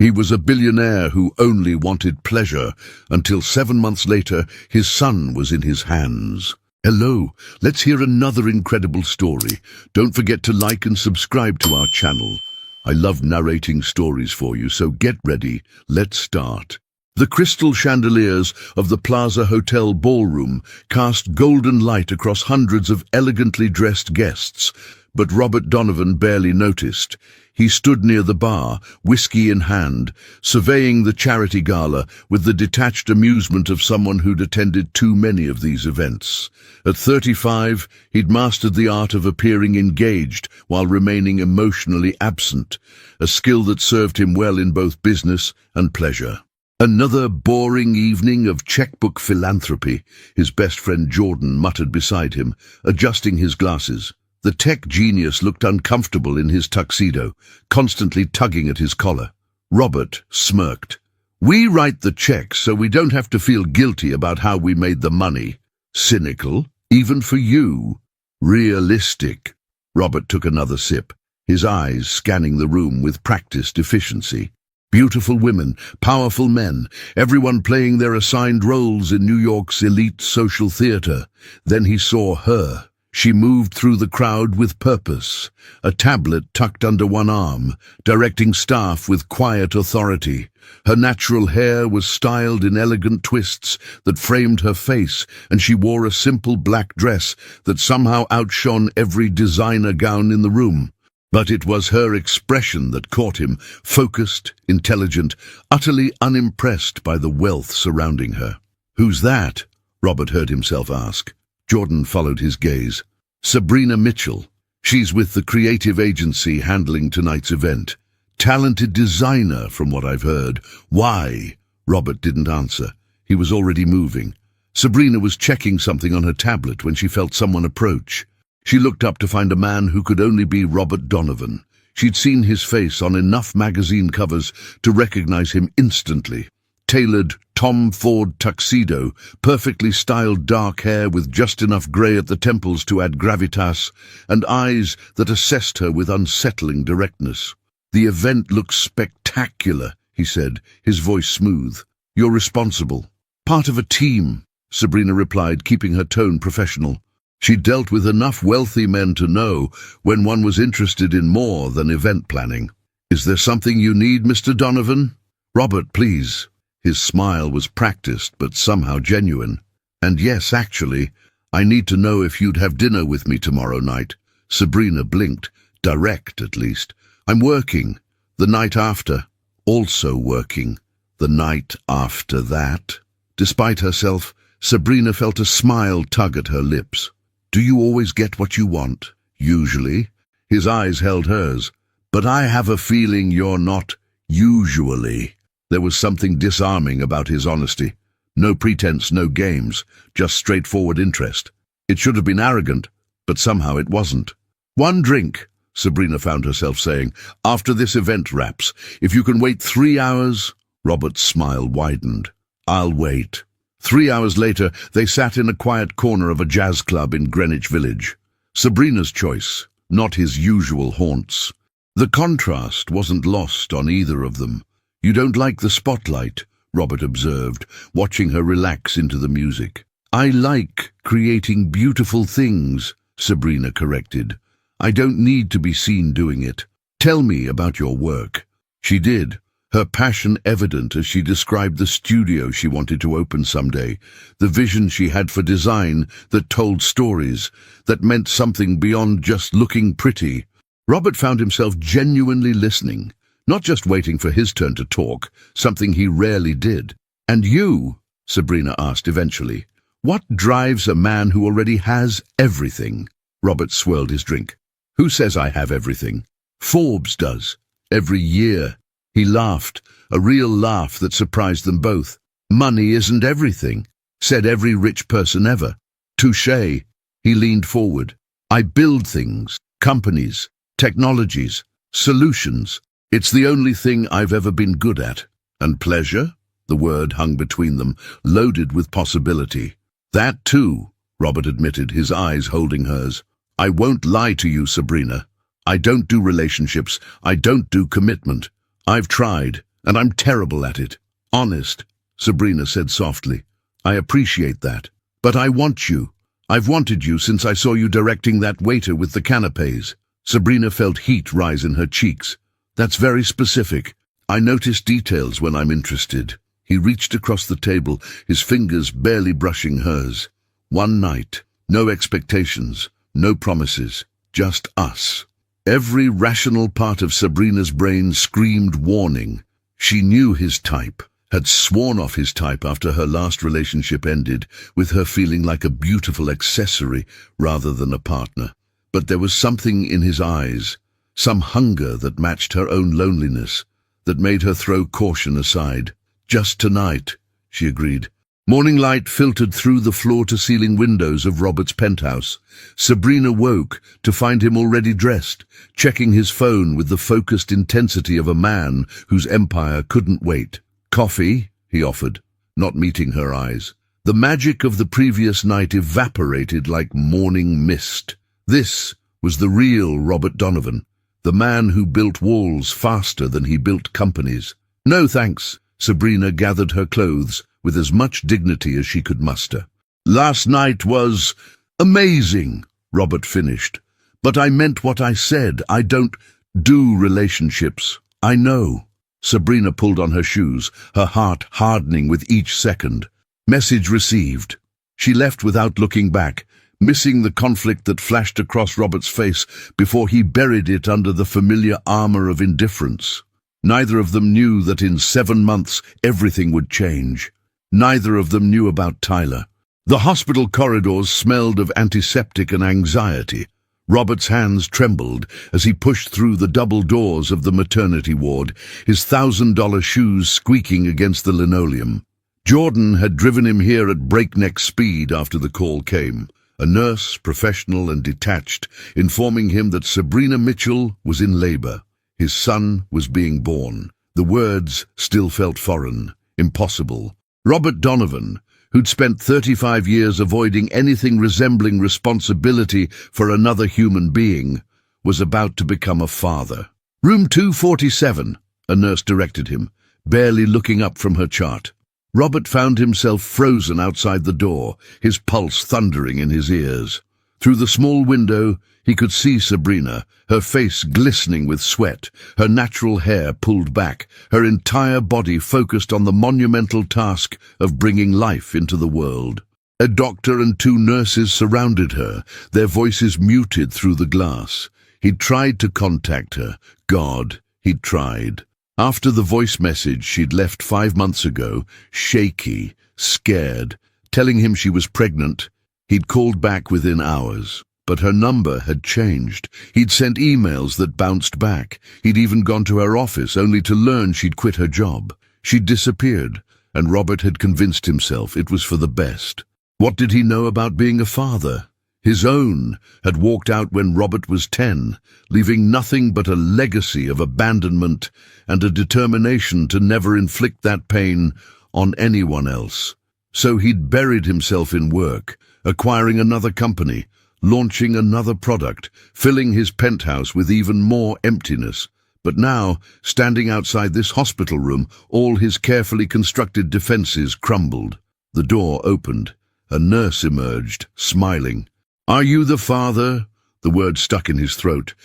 He was a billionaire who only wanted pleasure, until 7 months later, his son was in his hands. Hello, let's hear another incredible story. Don't forget to like and subscribe to our channel. I love narrating stories for you, so get ready. Let's start. The crystal chandeliers of the Plaza Hotel ballroom cast golden light across hundreds of elegantly dressed guests, but Robert Donovan barely noticed. He stood near the bar, whiskey in hand, surveying the charity gala with the detached amusement of someone who'd attended too many of these events. At 35, he'd mastered the art of appearing engaged while remaining emotionally absent, a skill that served him well in both business and pleasure. Another boring evening of checkbook philanthropy, his best friend Jordan muttered beside him, adjusting his glasses. The tech genius looked uncomfortable in his tuxedo, constantly tugging at his collar. Robert smirked. "We write the checks so we don't have to feel guilty about how we made the money." Cynical, even for you. Realistic. Robert took another sip, his eyes scanning the room with practiced efficiency. Beautiful women, powerful men, everyone playing their assigned roles in New York's elite social theater. Then he saw her. She moved through the crowd with purpose, a tablet tucked under one arm, directing staff with quiet authority. Her natural hair was styled in elegant twists that framed her face, and she wore a simple black dress that somehow outshone every designer gown in the room. But it was her expression that caught him, focused, intelligent, utterly unimpressed by the wealth surrounding her. "Who's that?" Robert heard himself ask. Jordan followed his gaze. "Sabrina Mitchell. She's with the creative agency handling tonight's event. Talented designer, from what I've heard." "Why?" Robert didn't answer. He was already moving. Sabrina was checking something on her tablet when she felt someone approach. She looked up to find a man who could only be Robert Donovan. She'd seen his face on enough magazine covers to recognize him instantly. Tailored Tom Ford tuxedo, perfectly styled dark hair with just enough grey at the temples to add gravitas, and eyes that assessed her with unsettling directness. "The event looks spectacular," he said, his voice smooth. "You're responsible." "Part of a team," Sabrina replied, keeping her tone professional. She dealt with enough wealthy men to know when one was interested in more than event planning. "Is there something you need, Mr. Donovan?" "Robert, please." His smile was practiced but somehow genuine. "And yes, actually, I need to know if you'd have dinner with me tomorrow night." Sabrina blinked, direct at least. "I'm working. The night after." "Also working. The night after that." Despite herself, Sabrina felt a smile tug at her lips. "Do you always get what you want?" "Usually." His eyes held hers. "But I have a feeling you're not usually." There was something disarming about his honesty. No pretense, no games, just straightforward interest. It should have been arrogant, but somehow it wasn't. "One drink," Sabrina found herself saying, "after this event wraps. If you can wait 3 hours..." Robert's smile widened. "I'll wait." 3 hours later, they sat in a quiet corner of a jazz club in Greenwich Village. Sabrina's choice, not his usual haunts. The contrast wasn't lost on either of them. "You don't like the spotlight," Robert observed, watching her relax into the music. "I like creating beautiful things," Sabrina corrected. "I don't need to be seen doing it. Tell me about your work." She did, her passion evident as she described the studio she wanted to open someday, the vision she had for design that told stories, that meant something beyond just looking pretty. Robert found himself genuinely listening, not just waiting for his turn to talk, something he rarely did. "And you?" Sabrina asked eventually. "What drives a man who already has everything?" Robert swirled his drink. "Who says I have everything? Forbes does. Every year." He laughed, a real laugh that surprised them both. "Money isn't everything," said every rich person ever. "Touché." He leaned forward. "I build things, companies, technologies, solutions. It's the only thing I've ever been good at." "And pleasure?" The word hung between them, loaded with possibility. "That too," Robert admitted, his eyes holding hers. "I won't lie to you, Sabrina. I don't do relationships. I don't do commitment. I've tried, and I'm terrible at it. Honest, Sabrina said softly. I appreciate that. But I want you. I've wanted you since I saw you directing that waiter with the canapes. Sabrina felt heat rise in her cheeks. That's very specific. I notice details when I'm interested. He reached across the table, his fingers barely brushing hers. One night, no expectations, no promises, just us. Every rational part of Sabrina's brain screamed warning. She knew his type, had sworn off his type after her last relationship ended, with her feeling like a beautiful accessory rather than a partner. But there was something in his eyes, some hunger that matched her own loneliness, that made her throw caution aside. Just tonight, she agreed. Morning light filtered through the floor-to-ceiling windows of Robert's penthouse. Sabrina woke to find him already dressed, checking his phone with the focused intensity of a man whose empire couldn't wait. Coffee, he offered, not meeting her eyes. The magic of the previous night evaporated like morning mist. This was the real Robert Donovan, the man who built walls faster than he built companies. No thanks. Sabrina gathered her clothes with as much dignity as she could muster. Last night was amazing, Robert finished. But I meant what I said. I don't do relationships. I know. Sabrina pulled on her shoes, her heart hardening with each second. Message received. She left without looking back, missing the conflict that flashed across Robert's face before he buried it under the familiar armor of indifference. Neither of them knew that in 7 months everything would change. Neither of them knew about Tyler. The hospital corridors smelled of antiseptic and anxiety. Robert's hands trembled as he pushed through the double doors of the maternity ward, his $1,000 shoes squeaking against the linoleum. Jordan had driven him here at breakneck speed after the call came. A nurse, professional and detached, informing him that Sabrina Mitchell was in labor. His son was being born. The words still felt foreign, impossible. Robert Donovan, who'd spent 35 years avoiding anything resembling responsibility for another human being, was about to become a father. Room 247, a nurse directed him, barely looking up from her chart. Robert found himself frozen outside the door, his pulse thundering in his ears. Through the small window, he could see Sabrina, her face glistening with sweat, her natural hair pulled back, her entire body focused on the monumental task of bringing life into the world. A doctor and 2 nurses surrounded her, their voices muted through the glass. He'd tried to contact her. God, he'd tried. After the voice message she'd left 5 months ago, shaky, scared, telling him she was pregnant, he'd called back within hours. But her number had changed. He'd sent emails that bounced back. He'd even gone to her office only to learn she'd quit her job. She'd disappeared, and Robert had convinced himself it was for the best. What did he know about being a father? His own had walked out when Robert was 10, leaving nothing but a legacy of abandonment and a determination to never inflict that pain on anyone else. So he'd buried himself in work, acquiring another company, launching another product, filling his penthouse with even more emptiness. But now, standing outside this hospital room, all his carefully constructed defenses crumbled. The door opened. A nurse emerged, smiling. "Are you the father?" The word stuck in his throat.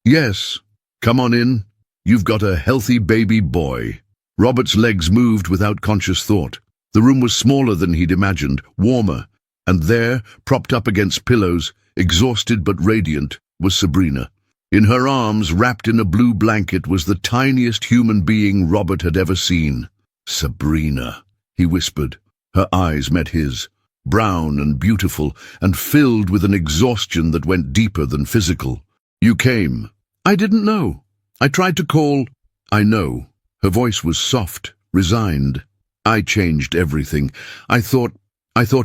Yes. Come on in. You've got a healthy baby boy." Robert's legs moved without conscious thought. The room was smaller than he'd imagined, warmer. And there, propped up against pillows, exhausted but radiant, was Sabrina. In her arms, wrapped in a blue blanket, was the tiniest human being Robert had ever seen. "Sabrina," he whispered. Her eyes met his, brown and beautiful, and filled with an exhaustion that went deeper than physical. "You came." "I didn't know. I tried to call." "I know." Her voice was soft, resigned. "I changed everything. I thought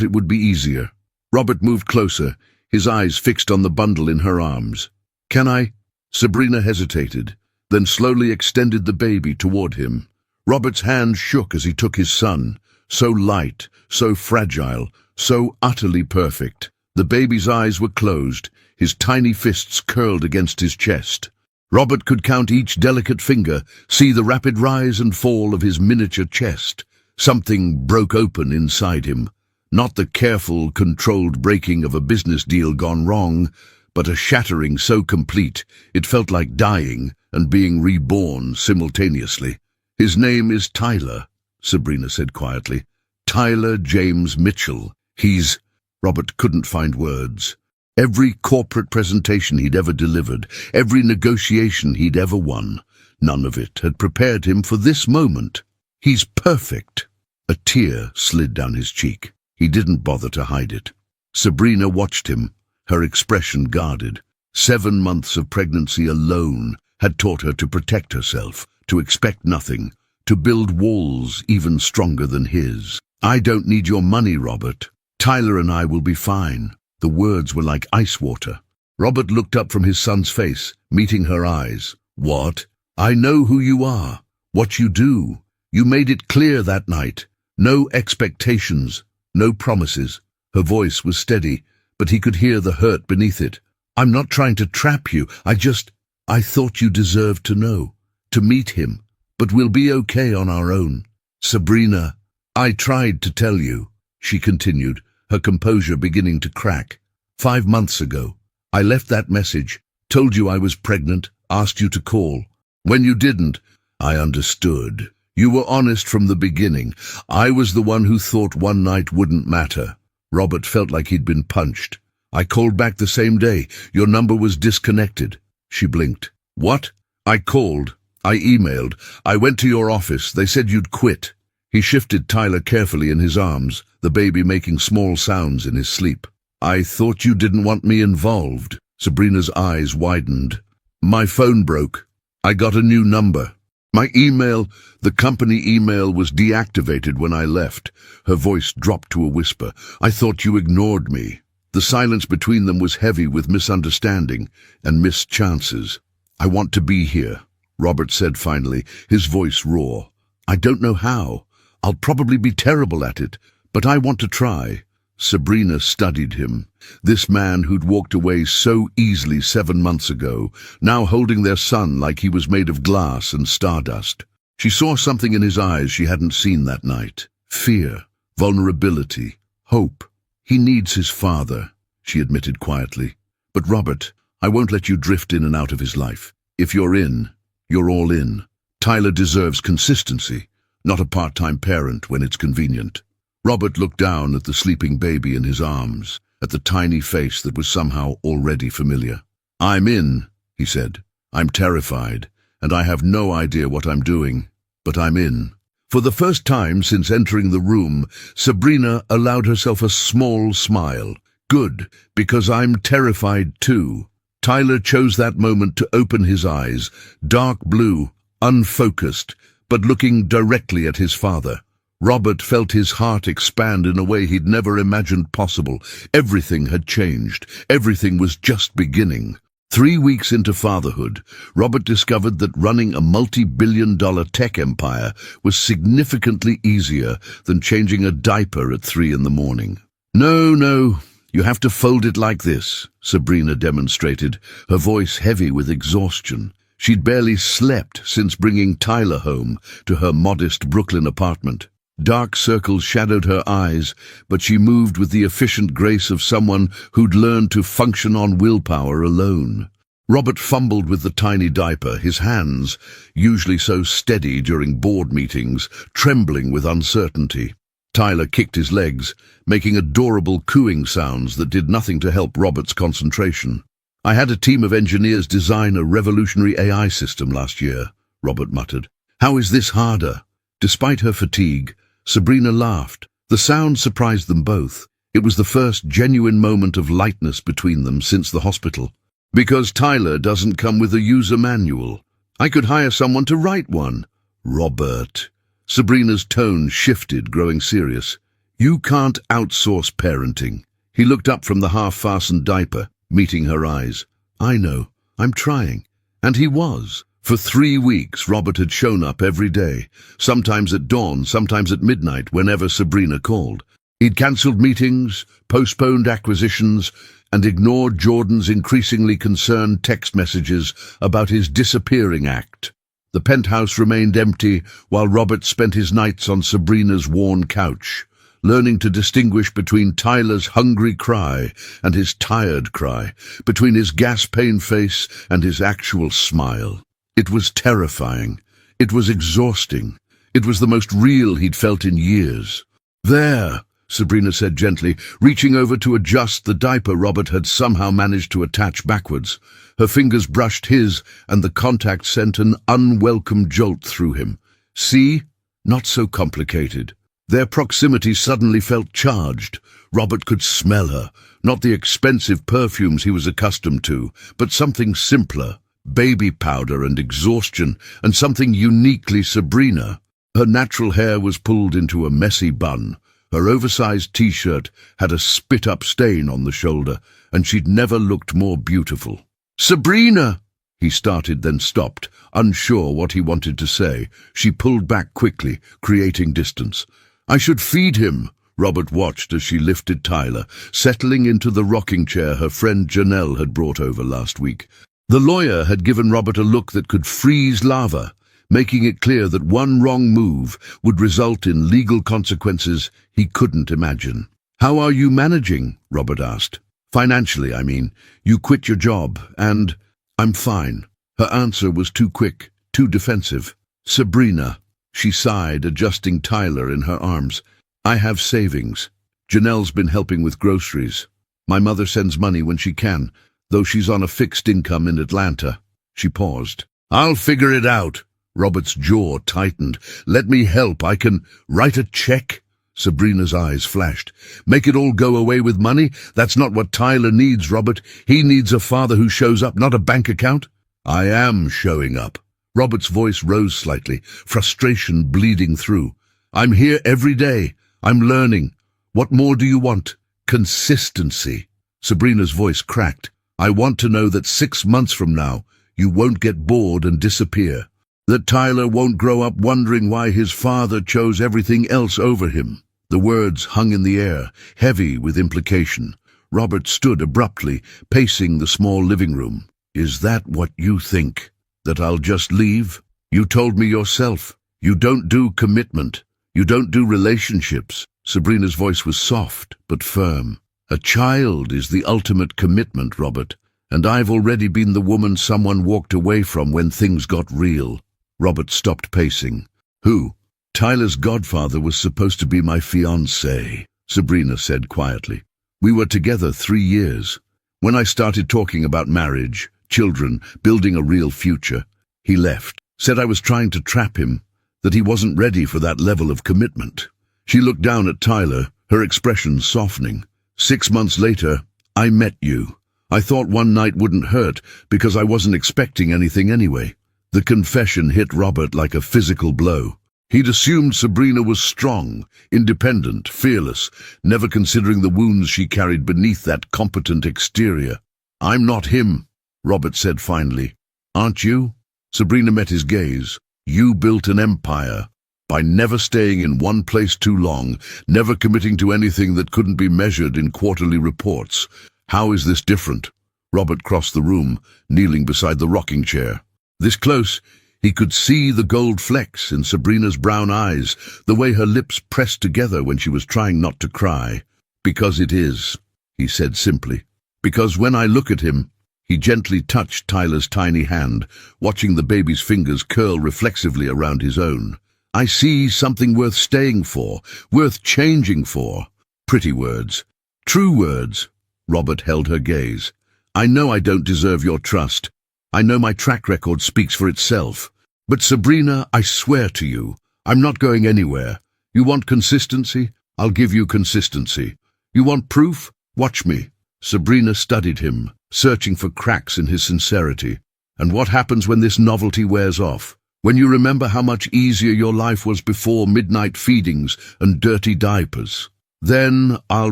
it would be easier." Robert moved closer, his eyes fixed on the bundle in her arms. "Can I?" Sabrina hesitated, then slowly extended the baby toward him. Robert's hand shook as he took his son, so light, so fragile, so utterly perfect. The baby's eyes were closed, his tiny fists curled against his chest. Robert could count each delicate finger, see the rapid rise and fall of his miniature chest. Something broke open inside him. Not the careful, controlled breaking of a business deal gone wrong, but a shattering so complete it felt like dying and being reborn simultaneously. "His name is Tyler," Sabrina said quietly. "Tyler James Mitchell. He's—" Robert couldn't find words. Every corporate presentation he'd ever delivered, every negotiation he'd ever won, none of it had prepared him for this moment. "He's perfect." A tear slid down his cheek. He didn't bother to hide it. Sabrina watched him, her expression guarded. 7 months of pregnancy alone had taught her to protect herself, to expect nothing, to build walls even stronger than his. "I don't need your money, Robert. Tyler and I will be fine." The words were like ice water. Robert looked up from his son's face, meeting her eyes. "What?" "I know who you are, what you do. You made it clear that night. No expectations, no promises." Her voice was steady, but he could hear the hurt beneath it. "I'm not trying to trap you. I thought you deserved to know, to meet him. But we'll be okay on our own." "Sabrina, I tried to tell you," she continued, her composure beginning to crack. 5 months ago, I left that message, told you I was pregnant, asked you to call. When you didn't, I understood. You were honest from the beginning. I was the one who thought one night wouldn't matter." Robert felt like he'd been punched. "I called back the same day. Your number was disconnected." She blinked. "What?" "I called. I emailed. I went to your office. They said you'd quit." He shifted Tyler carefully in his arms, the baby making small sounds in his sleep. "I thought you didn't want me involved." Sabrina's eyes widened. "My phone broke. I got a new number. My email, the company email, was deactivated when I left." Her voice dropped to a whisper. "I thought you ignored me." The silence between them was heavy with misunderstanding and missed chances. "I want to be here," Robert said finally, his voice raw. "I don't know how. I'll probably be terrible at it, but I want to try." Sabrina studied him. This man who'd walked away so easily 7 months ago, now holding their son like he was made of glass and stardust. She saw something in his eyes she hadn't seen that night. Fear, vulnerability, hope. "He needs his father," she admitted quietly. "But Robert, I won't let you drift in and out of his life. If you're in, you're all in. Tyler deserves consistency, not a part-time parent when it's convenient." Robert looked down at the sleeping baby in his arms, at the tiny face that was somehow already familiar. "I'm in," he said. "I'm terrified, and I have no idea what I'm doing, but I'm in." For the first time since entering the room, Sabrina allowed herself a small smile. "Good, because I'm terrified too." Tyler chose that moment to open his eyes, dark blue, unfocused, but looking directly at his father. Robert felt his heart expand in a way he'd never imagined possible. Everything had changed. Everything was just beginning. 3 weeks into fatherhood, Robert discovered that running a multi-billion-dollar tech empire was significantly easier than changing a diaper at 3 in the morning. No, you have to fold it like this," Sabrina demonstrated, her voice heavy with exhaustion. She'd barely slept since bringing Tyler home to her modest Brooklyn apartment. Dark circles shadowed her eyes, but she moved with the efficient grace of someone who'd learned to function on willpower alone. Robert fumbled with the tiny diaper, his hands, usually so steady during board meetings, trembling with uncertainty. Tyler kicked his legs, making adorable cooing sounds that did nothing to help Robert's concentration. "I had a team of engineers design a revolutionary AI system last year," Robert muttered. "How is this harder?" Despite her fatigue, Sabrina laughed. The sound surprised them both. It was the first genuine moment of lightness between them since the hospital. "Because Tyler doesn't come with a user manual. I could hire someone to write one." "Robert." Sabrina's tone shifted, growing serious. "You can't outsource parenting." He looked up from the half-fastened diaper, meeting her eyes. "I know. I'm trying." And he was. For 3 weeks, Robert had shown up every day, sometimes at dawn, sometimes at midnight, whenever Sabrina called. He'd cancelled meetings, postponed acquisitions, and ignored Jordan's increasingly concerned text messages about his disappearing act. The penthouse remained empty while Robert spent his nights on Sabrina's worn couch, learning to distinguish between Tyler's hungry cry and his tired cry, between his gas-pain face and his actual smile. It was terrifying. It was exhausting. It was the most real he'd felt in years. "There," Sabrina said gently, reaching over to adjust the diaper Robert had somehow managed to attach backwards. Her fingers brushed his, and the contact sent an unwelcome jolt through him. "See? Not so complicated." Their proximity suddenly felt charged. Robert could smell her, not the expensive perfumes he was accustomed to, but something simpler, baby powder and exhaustion, and something uniquely Sabrina. Her natural hair was pulled into a messy bun. Her oversized t-shirt had a spit-up stain on the shoulder, and she'd never looked more beautiful. "Sabrina!" He started, then stopped, unsure what he wanted to say. She pulled back quickly, creating distance. "I should feed him." Robert watched as she lifted Tyler, settling into the rocking chair her friend Janelle had brought over last week. The lawyer had given Robert a look that could freeze lava, making it clear that one wrong move would result in legal consequences he couldn't imagine. "How are you managing?" Robert asked. "Financially, I mean. You quit your job, and—" "I'm fine." Her answer was too quick, too defensive. "Sabrina," she sighed, adjusting Tyler in her arms. "I have savings. Janelle's been helping with groceries. My mother sends money when she can, though she's on a fixed income in Atlanta." She paused. "I'll figure it out." Robert's jaw tightened. "Let me help. I can write a check." Sabrina's eyes flashed. "Make it all go away with money? That's not what Tyler needs, Robert. He needs a father who shows up, not a bank account." "I am showing up." Robert's voice rose slightly, frustration bleeding through. "I'm here every day. I'm learning. What more do you want?" "Consistency." Sabrina's voice cracked. "I want to know that 6 months from now, you won't get bored and disappear. That Tyler won't grow up wondering why his father chose everything else over him." The words hung in the air, heavy with implication. Robert stood abruptly, pacing the small living room. "Is that what you think? That I'll just leave? You told me yourself. You don't do commitment. You don't do relationships." Sabrina's voice was soft but firm. "A child is the ultimate commitment, Robert, and I've already been the woman someone walked away from when things got real." Robert stopped pacing. "Who?" "Tyler's godfather was supposed to be my fiancé," Sabrina said quietly. "We were together 3 years. When I started talking about marriage, children, building a real future, he left. Said I was trying to trap him, that he wasn't ready for that level of commitment." She looked down at Tyler, her expression softening. "6 months later, I met you. I thought one night wouldn't hurt because I wasn't expecting anything anyway." The confession hit Robert like a physical blow. He'd assumed Sabrina was strong, independent, fearless, never considering the wounds she carried beneath that competent exterior. "I'm not him," Robert said finally. "Aren't you?" Sabrina met his gaze. "You built an empire by never staying in one place too long, never committing to anything that couldn't be measured in quarterly reports. How is this different?" Robert crossed the room, kneeling beside the rocking chair. This close, he could see the gold flecks in Sabrina's brown eyes, the way her lips pressed together when she was trying not to cry. "Because it is," he said simply. "Because when I look at him—" He gently touched Tyler's tiny hand, watching the baby's fingers curl reflexively around his own. "I see something worth staying for, worth changing for." Pretty words. True words. Robert held her gaze. "I know I don't deserve your trust. I know my track record speaks for itself. But Sabrina, I swear to you, I'm not going anywhere. You want consistency? I'll give you consistency. You want proof? Watch me." Sabrina studied him, searching for cracks in his sincerity. "And what happens when this novelty wears off? When you remember how much easier your life was before midnight feedings and dirty diapers?" "Then I'll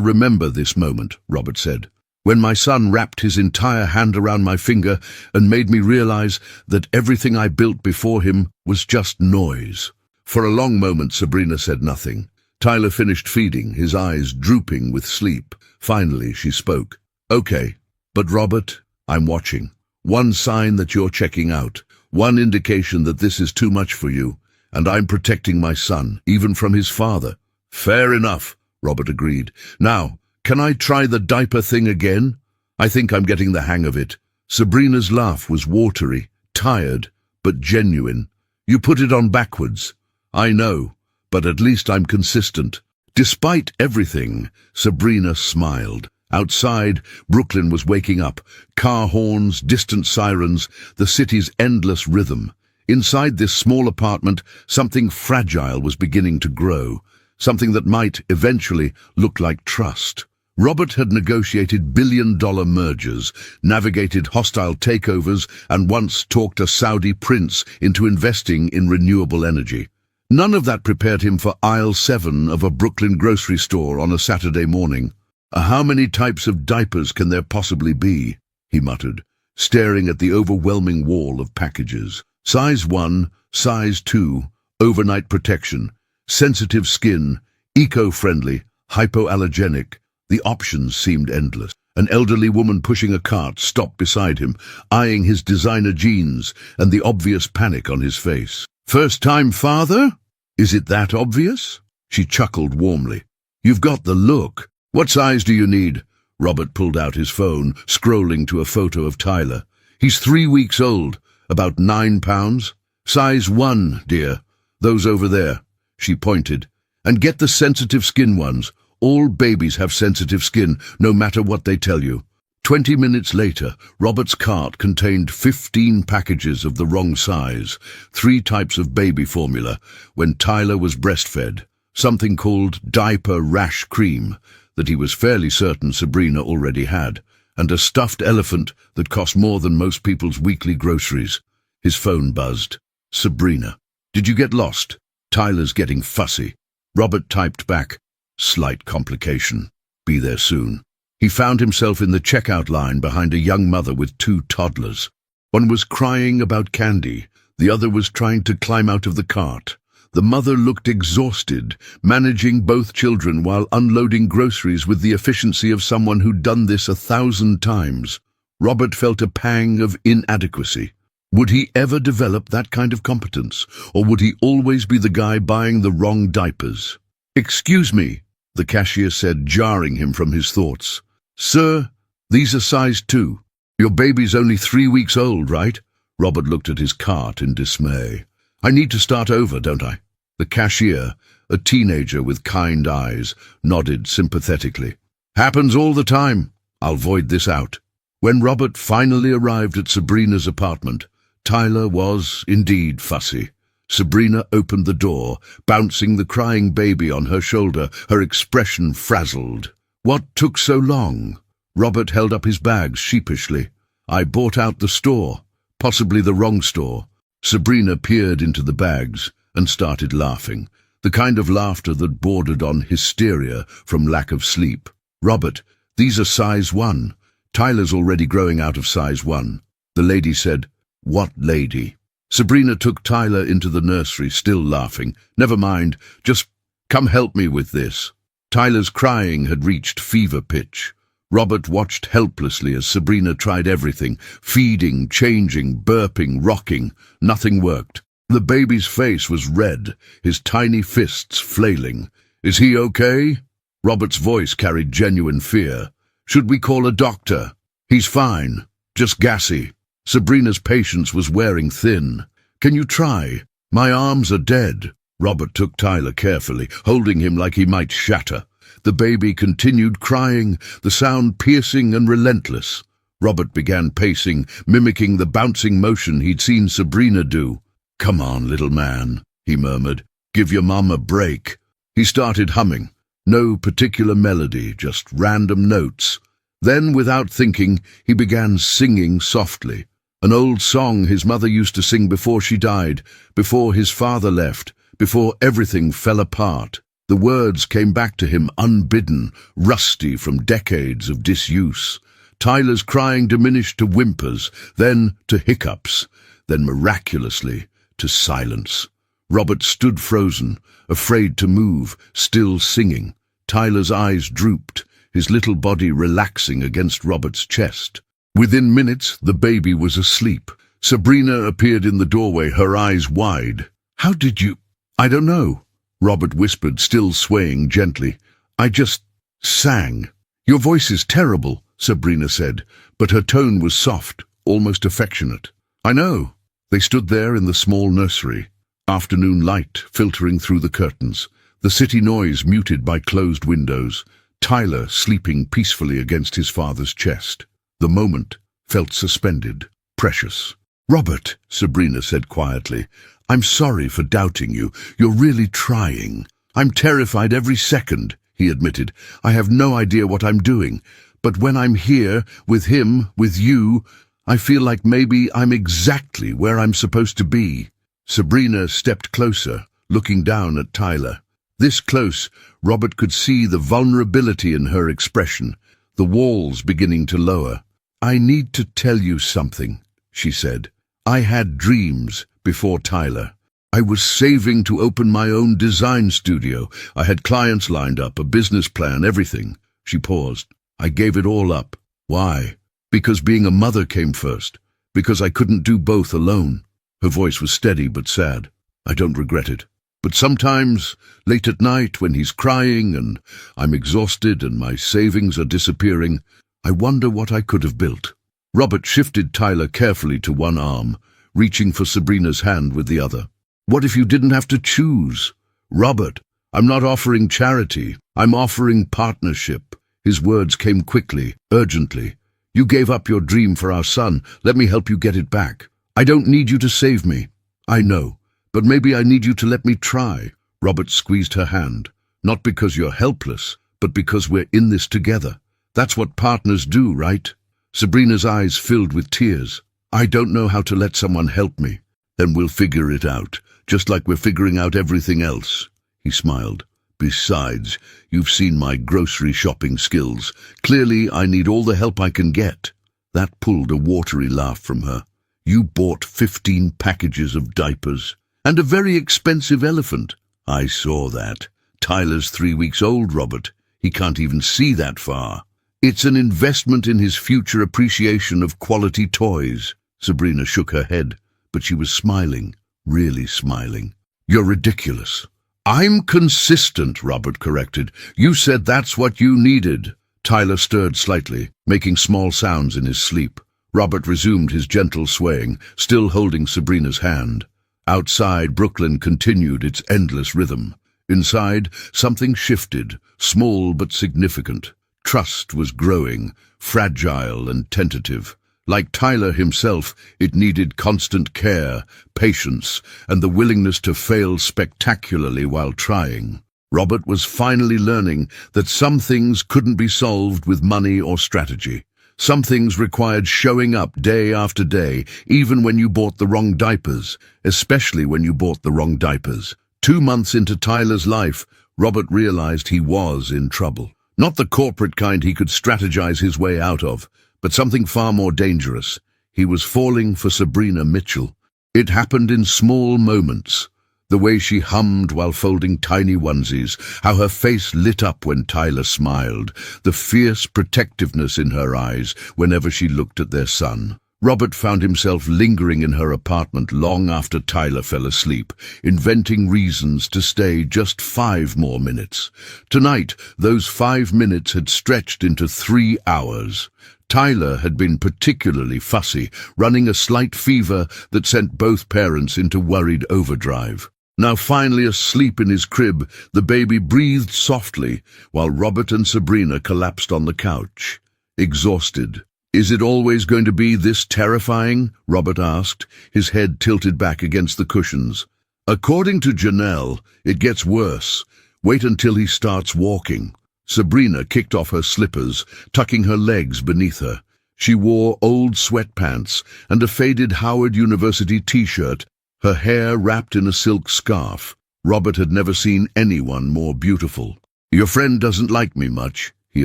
remember this moment," Robert said. "When my son wrapped his entire hand around my finger and made me realize that everything I built before him was just noise." For a long moment Sabrina said nothing. Tyler finished feeding, his eyes drooping with sleep. Finally, she spoke. "Okay, but Robert, I'm watching. One sign that you're checking out. One indication that this is too much for you. And I'm protecting my son, even from his father." "Fair enough," Robert agreed. "Now, can I try the diaper thing again? I think I'm getting the hang of it." Sabrina's laugh was watery, tired, but genuine. "You put it on backwards. I know, but at least I'm consistent." Despite everything, Sabrina smiled. Outside, Brooklyn was waking up. Car horns, distant sirens, the city's endless rhythm. Inside this small apartment, something fragile was beginning to grow. Something that might, eventually, look like trust. Robert had negotiated billion-dollar mergers, navigated hostile takeovers, and once talked a Saudi prince into investing in renewable energy. None of that prepared him for aisle 7 of a Brooklyn grocery store on a Saturday morning. "How many types of diapers can there possibly be?" he muttered, staring at the overwhelming wall of packages. Size 1, size 2, overnight protection, sensitive skin, eco-friendly, hypoallergenic. The options seemed endless. An elderly woman pushing a cart stopped beside him, eyeing his designer jeans and the obvious panic on his face. "First-time father? Is it that obvious?" She chuckled warmly. "You've got the look. What size do you need?" Robert pulled out his phone, scrolling to a photo of Tyler. "He's 3 weeks old, about 9 pounds. Size 1, dear. Those over there." She pointed. "And get the sensitive skin ones. All babies have sensitive skin, no matter what they tell you." 20 minutes later, Robert's cart contained 15 packages of the wrong size, 3 types of baby formula, when Tyler was breastfed, something called diaper rash cream that he was fairly certain Sabrina already had, and a stuffed elephant that cost more than most people's weekly groceries. His phone buzzed. "Sabrina, did you get lost? Tyler's getting fussy." Robert typed back, "Slight complication. Be there soon." He found himself in the checkout line behind a young mother with 2 toddlers. One was crying about candy, the other was trying to climb out of the cart. The mother looked exhausted, managing both children while unloading groceries with the efficiency of someone who'd done this 1,000 times. Robert felt a pang of inadequacy. Would he ever develop that kind of competence, or would he always be the guy buying the wrong diapers? "Excuse me," the cashier said, jarring him from his thoughts. "Sir, these are size 2. Your baby's only 3 weeks old, right?" Robert looked at his cart in dismay. "I need to start over, don't I?" The cashier, a teenager with kind eyes, nodded sympathetically. "Happens all the time. I'll void this out." When Robert finally arrived at Sabrina's apartment, Tyler was indeed fussy. Sabrina opened the door, bouncing the crying baby on her shoulder, her expression frazzled. "What took so long?" Robert held up his bags sheepishly. "I bought out the store, possibly the wrong store." Sabrina peered into the bags and started laughing, the kind of laughter that bordered on hysteria from lack of sleep. "Robert, these are size 1. Tyler's already growing out of size 1. The lady said. "What lady?" Sabrina took Tyler into the nursery, still laughing. "Never mind, just come help me with this." Tyler's crying had reached fever pitch. Robert watched helplessly as Sabrina tried everything, feeding, changing, burping, rocking. Nothing worked. The baby's face was red, his tiny fists flailing. "Is he okay?" Robert's voice carried genuine fear. "Should we call a doctor?" "He's fine, just gassy." Sabrina's patience was wearing thin. "Can you try? My arms are dead." Robert took Tyler carefully, holding him like he might shatter. The baby continued crying, the sound piercing and relentless. Robert began pacing, mimicking the bouncing motion he'd seen Sabrina do. "Come on, little man," he murmured. "Give your mum a break." He started humming. No particular melody, just random notes. Then, without thinking, he began singing softly. An old song his mother used to sing before she died, before his father left, before everything fell apart. The words came back to him unbidden, rusty from decades of disuse. Tyler's crying diminished to whimpers, then to hiccups, then miraculously to silence. Robert stood frozen, afraid to move, still singing. Tyler's eyes drooped, his little body relaxing against Robert's chest. Within minutes, the baby was asleep. Sabrina appeared in the doorway, her eyes wide. "How did you—" "I don't know," Robert whispered, still swaying gently. "I just sang." "Your voice is terrible," Sabrina said, but her tone was soft, almost affectionate. "I know." They stood there in the small nursery, afternoon light filtering through the curtains, the city noise muted by closed windows, Tyler sleeping peacefully against his father's chest. The moment felt suspended, precious. "Robert," Sabrina said quietly, "I'm sorry for doubting you. You're really trying." "I'm terrified every second," he admitted. "I have no idea what I'm doing. But when I'm here, with him, with you, I feel like maybe I'm exactly where I'm supposed to be." Sabrina stepped closer, looking down at Tyler. This close, Robert could see the vulnerability in her expression, the walls beginning to lower. "I need to tell you something," she said. "I had dreams before Tyler. I was saving to open my own design studio. I had clients lined up, a business plan, everything." She paused. "I gave it all up." "Why?" "Because being a mother came first. Because I couldn't do both alone." Her voice was steady but sad. "I don't regret it. But sometimes, late at night, when he's crying and I'm exhausted and my savings are disappearing, I wonder what I could have built." Robert shifted Tyler carefully to one arm, reaching for Sabrina's hand with the other. "What if you didn't have to choose?" "Robert, I'm not offering charity. I'm offering partnership." His words came quickly, urgently. "You gave up your dream for our son. Let me help you get it back. I don't need you to save me. I know. But maybe I need you to let me try." Robert squeezed her hand. "Not because you're helpless, but because we're in this together. That's what partners do, right?" Sabrina's eyes filled with tears. "I don't know how to let someone help me." "Then we'll figure it out, just like we're figuring out everything else." He smiled. "Besides, you've seen my grocery shopping skills. Clearly, I need all the help I can get." That pulled a watery laugh from her. "You bought 15 packages of diapers. And a very expensive elephant." "I saw that. Tyler's 3 weeks old, Robert. He can't even see that far." "It's an investment in his future appreciation of quality toys." Sabrina shook her head, but she was smiling, really smiling. "You're ridiculous." "I'm consistent," Robert corrected. "You said that's what you needed." Tyler stirred slightly, making small sounds in his sleep. Robert resumed his gentle swaying, still holding Sabrina's hand. Outside, Brooklyn continued its endless rhythm. Inside, something shifted, small but significant. Trust was growing, fragile and tentative. Like Tyler himself, it needed constant care, patience, and the willingness to fail spectacularly while trying. Robert was finally learning that some things couldn't be solved with money or strategy. Some things required showing up day after day, even when you bought the wrong diapers, especially when you bought the wrong diapers. 2 months into Tyler's life, Robert realized he was in trouble. Not the corporate kind he could strategize his way out of, but something far more dangerous. He was falling for Sabrina Mitchell. It happened in small moments. The way she hummed while folding tiny onesies, how her face lit up when Tyler smiled, the fierce protectiveness in her eyes whenever she looked at their son. Robert found himself lingering in her apartment long after Tyler fell asleep, inventing reasons to stay just 5 more minutes. Tonight, those 5 minutes had stretched into 3 hours. Tyler had been particularly fussy, running a slight fever that sent both parents into worried overdrive. Now finally asleep in his crib, the baby breathed softly, while Robert and Sabrina collapsed on the couch, exhausted. "Is it always going to be this terrifying?" Robert asked, his head tilted back against the cushions. "According to Janelle, it gets worse. Wait until he starts walking." Sabrina kicked off her slippers, tucking her legs beneath her. She wore old sweatpants and a faded Howard University t-shirt, her hair wrapped in a silk scarf. Robert had never seen anyone more beautiful. "Your friend doesn't like me much," he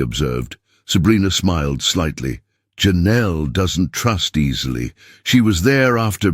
observed. Sabrina smiled slightly. "Janelle doesn't trust easily. She was there after—"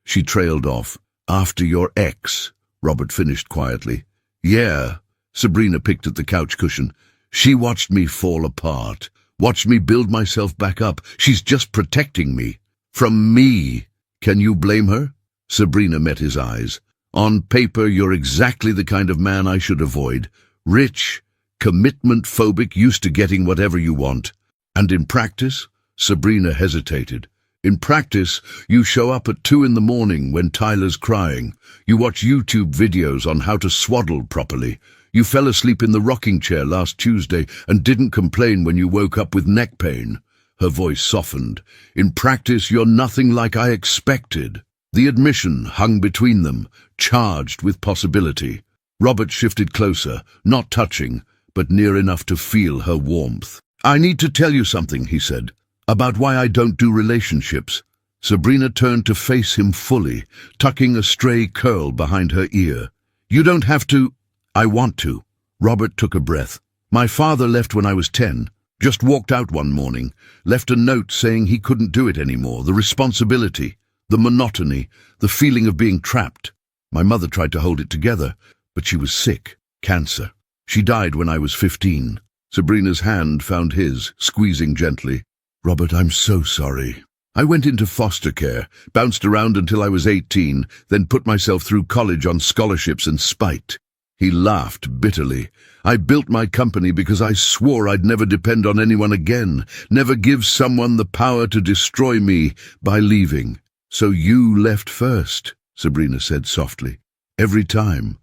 She trailed off. "After your ex," Robert finished quietly. Yeah, Sabrina picked at the couch cushion. She watched me fall apart, watched me build myself back up. She's just protecting me. From me. Can you blame her? Sabrina met his eyes. On paper, you're exactly the kind of man I should avoid. Rich, commitment-phobic, used to getting whatever you want. And in practice? Sabrina hesitated. In practice, you show up at 2 in the morning when Tyler's crying. You watch YouTube videos on how to swaddle properly. You fell asleep in the rocking chair last Tuesday and didn't complain when you woke up with neck pain. Her voice softened. In practice, you're nothing like I expected. The admission hung between them, charged with possibility. Robert shifted closer, not touching, but near enough to feel her warmth. I need to tell you something, he said, about why I don't do relationships. Sabrina turned to face him fully, tucking a stray curl behind her ear. You don't have to. I want to. Robert took a breath. My father left when I was 10. Just walked out one morning, left a note saying he couldn't do it anymore. The responsibility, the monotony, the feeling of being trapped. My mother tried to hold it together, but she was sick. Cancer. She died when I was 15. Sabrina's hand found his, squeezing gently. Robert, I'm so sorry. I went into foster care, bounced around until I was 18, then put myself through college on scholarships and spite. He laughed bitterly. I built my company because I swore I'd never depend on anyone again, never give someone the power to destroy me by leaving. So you left first, Sabrina said softly. Every time,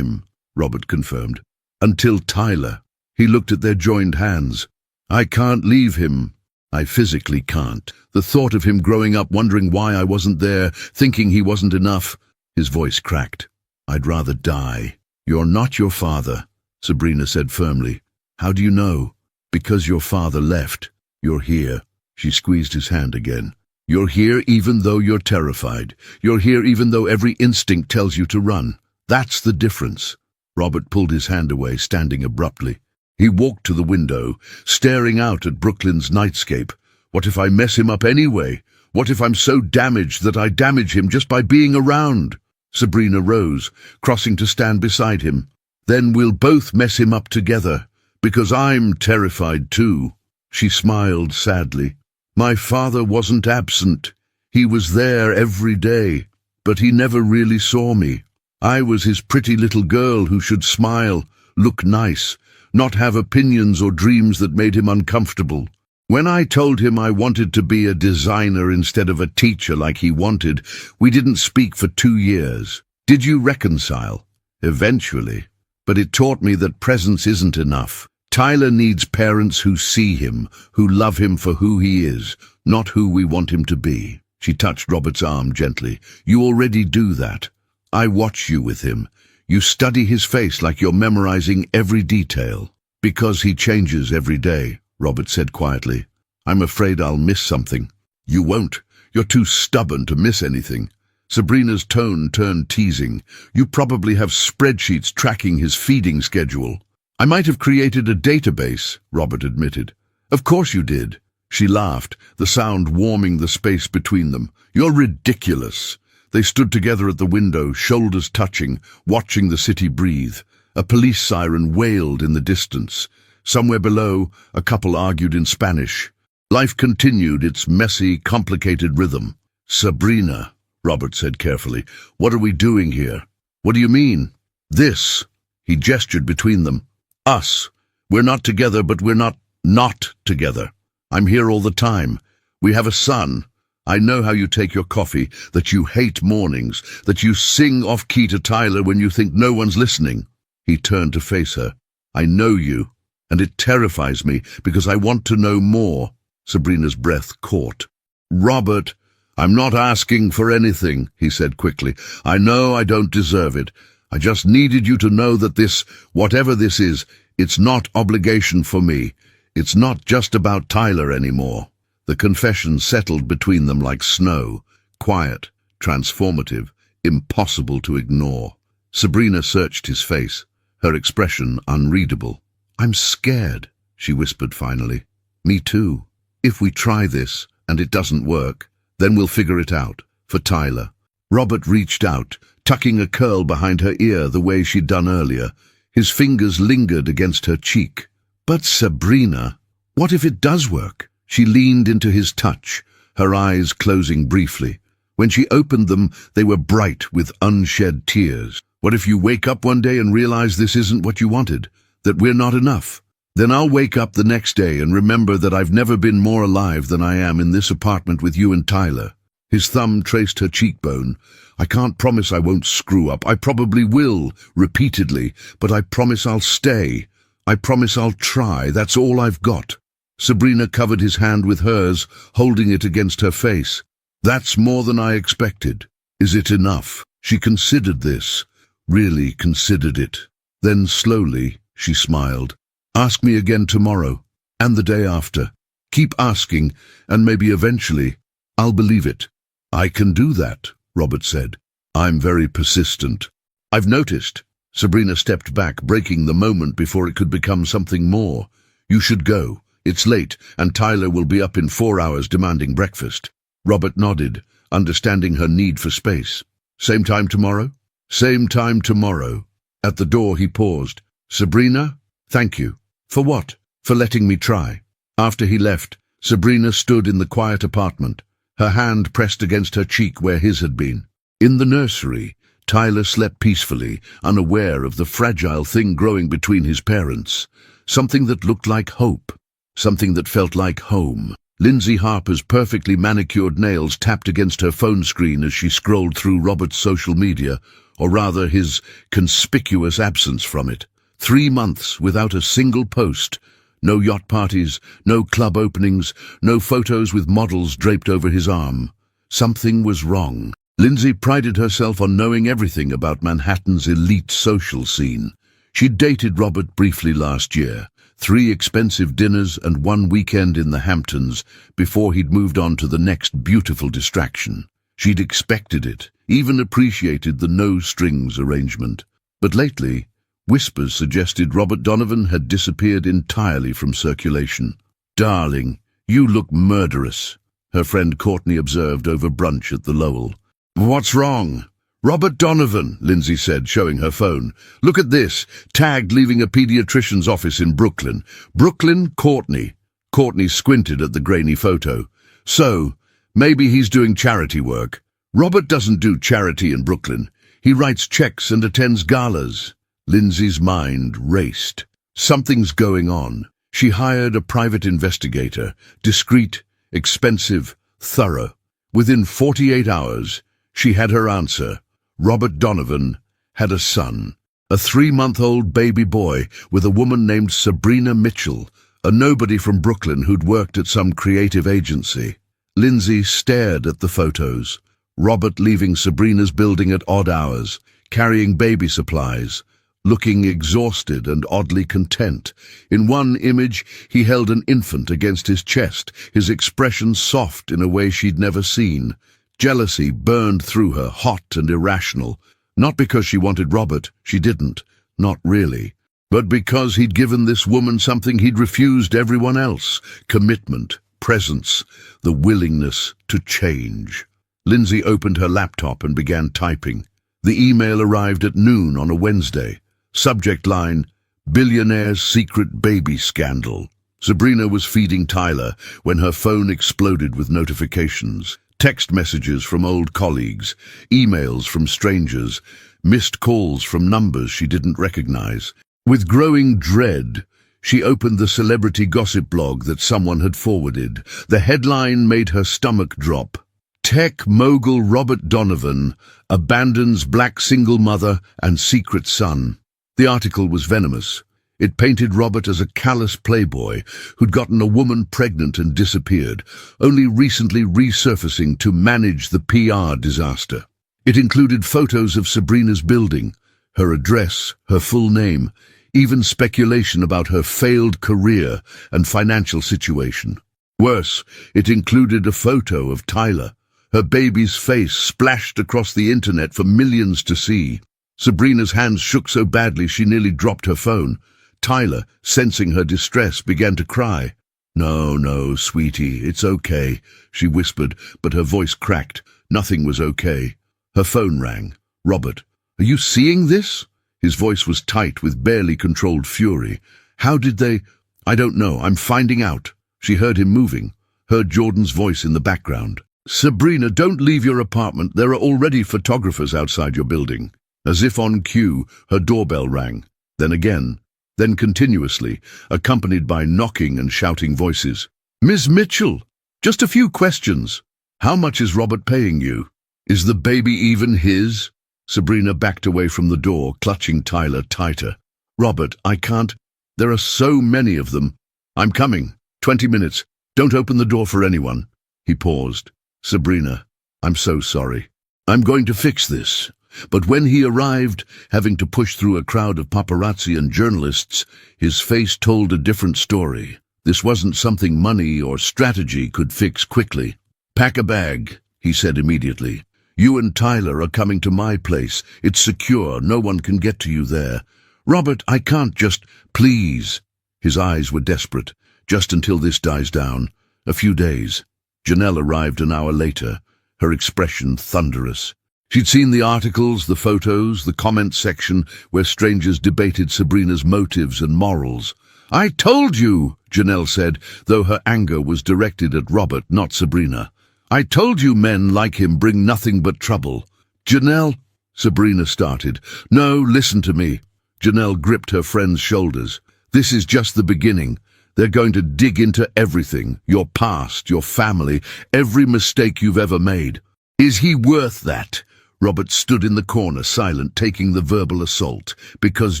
Robert confirmed. Until Tyler. He looked at their joined hands. I can't leave him. I physically can't. The thought of him growing up wondering why I wasn't there, thinking he wasn't enough. His voice cracked. I'd rather die. You're not your father, Sabrina said firmly. How do you know? Because your father left. You're here. She squeezed his hand again. You're here even though you're terrified. You're here even though every instinct tells you to run. That's the difference. Robert pulled his hand away, standing abruptly. He walked to the window, staring out at Brooklyn's nightscape. What if I mess him up anyway? What if I'm so damaged that I damage him just by being around? Sabrina rose, crossing to stand beside him. Then we'll both mess him up together, because I'm terrified too. She smiled sadly. My father wasn't absent. He was there every day, but he never really saw me. I was his pretty little girl who should smile, look nice, not have opinions or dreams that made him uncomfortable. When I told him I wanted to be a designer instead of a teacher like he wanted, we didn't speak for 2 years. Did you reconcile? Eventually. But it taught me that presence isn't enough. Tyler needs parents who see him, who love him for who he is, not who we want him to be. She touched Robert's arm gently. You already do that. I watch you with him. You study his face like you're memorizing every detail. Because he changes every day, Robert said quietly. I'm afraid I'll miss something. You won't. You're too stubborn to miss anything. Sabrina's tone turned teasing. You probably have spreadsheets tracking his feeding schedule. I might have created a database, Robert admitted. Of course you did. She laughed, the sound warming the space between them. You're ridiculous. They stood together at the window, shoulders touching, watching the city breathe. A police siren wailed in the distance. Somewhere below, a couple argued in Spanish. Life continued its messy, complicated rhythm. Sabrina, Robert said carefully, what are we doing here? What do you mean? This. He gestured between them. Us. We're not together, but we're not together. I'm here all the time. We have a son. I know how you take your coffee, that you hate mornings, that you sing off-key to Tyler when you think no one's listening. He turned to face her. I know you, and it terrifies me because I want to know more. Sabrina's breath caught. Robert, I'm not asking for anything, he said quickly. I know I don't deserve it. I just needed you to know that this, whatever this is, it's not obligation for me. It's not just about Tyler anymore. The confession settled between them like snow, quiet, transformative, impossible to ignore. Sabrina searched his face, her expression unreadable. I'm scared, she whispered finally. Me too. If we try this, and it doesn't work, then we'll figure it out, for Tyler. Robert reached out, tucking a curl behind her ear the way she'd done earlier. His fingers lingered against her cheek. But Sabrina, what if it does work? She leaned into his touch, her eyes closing briefly. When she opened them, they were bright with unshed tears. What if you wake up one day and realize this isn't what you wanted, that we're not enough? Then I'll wake up the next day and remember that I've never been more alive than I am in this apartment with you and Tyler. His thumb traced her cheekbone. I can't promise I won't screw up. I probably will, repeatedly, but I promise I'll stay. I promise I'll try. That's all I've got. Sabrina covered his hand with hers, holding it against her face. That's more than I expected. Is it enough? She considered this, really considered it. Then slowly, she smiled. Ask me again tomorrow, and the day after. Keep asking, and maybe eventually, I'll believe it. I can do that, Robert said. I'm very persistent. I've noticed. Sabrina stepped back, breaking the moment before it could become something more. You should go. It's late, and Tyler will be up in 4 hours demanding breakfast. Robert nodded, understanding her need for space. Same time tomorrow? Same time tomorrow. At the door he paused. Sabrina, thank you. For what? For letting me try. After he left, Sabrina stood in the quiet apartment, her hand pressed against her cheek where his had been. In the nursery, Tyler slept peacefully, unaware of the fragile thing growing between his parents. Something that looked like hope. Something that felt like home. Lindsay Harper's perfectly manicured nails tapped against her phone screen as she scrolled through Robert's social media, or rather his conspicuous absence from it. 3 months without a single post. No yacht parties, no club openings, no photos with models draped over his arm. Something was wrong. Lindsay prided herself on knowing everything about Manhattan's elite social scene. She'd dated Robert briefly last year. 3 expensive dinners and 1 weekend in the Hamptons before he'd moved on to the next beautiful distraction. She'd expected it, even appreciated the no-strings arrangement. But lately, whispers suggested Robert Donovan had disappeared entirely from circulation. Darling, you look murderous, her friend Courtney observed over brunch at the Lowell. What's wrong? Robert Donovan, Lindsay said, showing her phone. Look at this, tagged leaving a pediatrician's office in Brooklyn. Brooklyn, Courtney. Courtney squinted at the grainy photo. So, maybe he's doing charity work. Robert doesn't do charity in Brooklyn. He writes checks and attends galas. Lindsay's mind raced. Something's going on. She hired a private investigator, discreet, expensive, thorough. Within 48 hours, she had her answer. Robert Donovan had a son, a 3-month-old baby boy with a woman named Sabrina Mitchell, a nobody from Brooklyn who'd worked at some creative agency. Lindsay stared at the photos. Robert leaving Sabrina's building at odd hours, carrying baby supplies, looking exhausted and oddly content. In one image, he held an infant against his chest, his expression soft in a way she'd never seen. Jealousy burned through her, hot and irrational. Not because she wanted Robert, she didn't, not really. But because he'd given this woman something he'd refused everyone else. Commitment, presence, the willingness to change. Lindsay opened her laptop and began typing. The email arrived at noon on a Wednesday. Subject line, Billionaire's secret baby scandal. Sabrina was feeding Tyler when her phone exploded with notifications. Text messages from old colleagues, emails from strangers, missed calls from numbers she didn't recognize. With growing dread, she opened the celebrity gossip blog that someone had forwarded. The headline made her stomach drop. Tech mogul Robert Donovan abandons black single mother and secret son. The article was venomous. It painted Robert as a callous playboy who'd gotten a woman pregnant and disappeared, only recently resurfacing to manage the PR disaster. It included photos of Sabrina's building, her address, her full name, even speculation about her failed career and financial situation. Worse, it included a photo of Tyler, her baby's face splashed across the internet for millions to see. Sabrina's hands shook so badly she nearly dropped her phone. Tyler, sensing her distress, began to cry. No, sweetie, it's okay, she whispered, but her voice cracked. Nothing was okay. Her phone rang. Robert, are you seeing this? His voice was tight with barely controlled fury. How did they? I don't know. I'm finding out. She heard him moving, heard Jordan's voice in the background. Sabrina, don't leave your apartment. There are already photographers outside your building. As if on cue, her doorbell rang. Then again, then continuously, accompanied by knocking and shouting voices. Miss Mitchell, just a few questions. How much is Robert paying you? Is the baby even his? Sabrina backed away from the door, clutching Tyler tighter. Robert, I can't. There are so many of them. I'm coming. 20 minutes. Don't open the door for anyone. He paused. Sabrina, I'm so sorry. I'm going to fix this. But when he arrived, having to push through a crowd of paparazzi and journalists, his face told a different story. This wasn't something money or strategy could fix quickly. Pack a bag, he said immediately. You and Tyler are coming to my place. It's secure. No one can get to you there. Robert, I can't just... Please. His eyes were desperate. Just until this dies down. A few days. Janelle arrived an hour later, her expression thunderous. She'd seen the articles, the photos, the comment section where strangers debated Sabrina's motives and morals. I told you, Janelle said, though her anger was directed at Robert, not Sabrina. I told you men like him bring nothing but trouble. Janelle, Sabrina started. No, listen to me. Janelle gripped her friend's shoulders. This is just the beginning. They're going to dig into everything, your past, your family, every mistake you've ever made. Is he worth that? Robert stood in the corner, silent, taking the verbal assault, because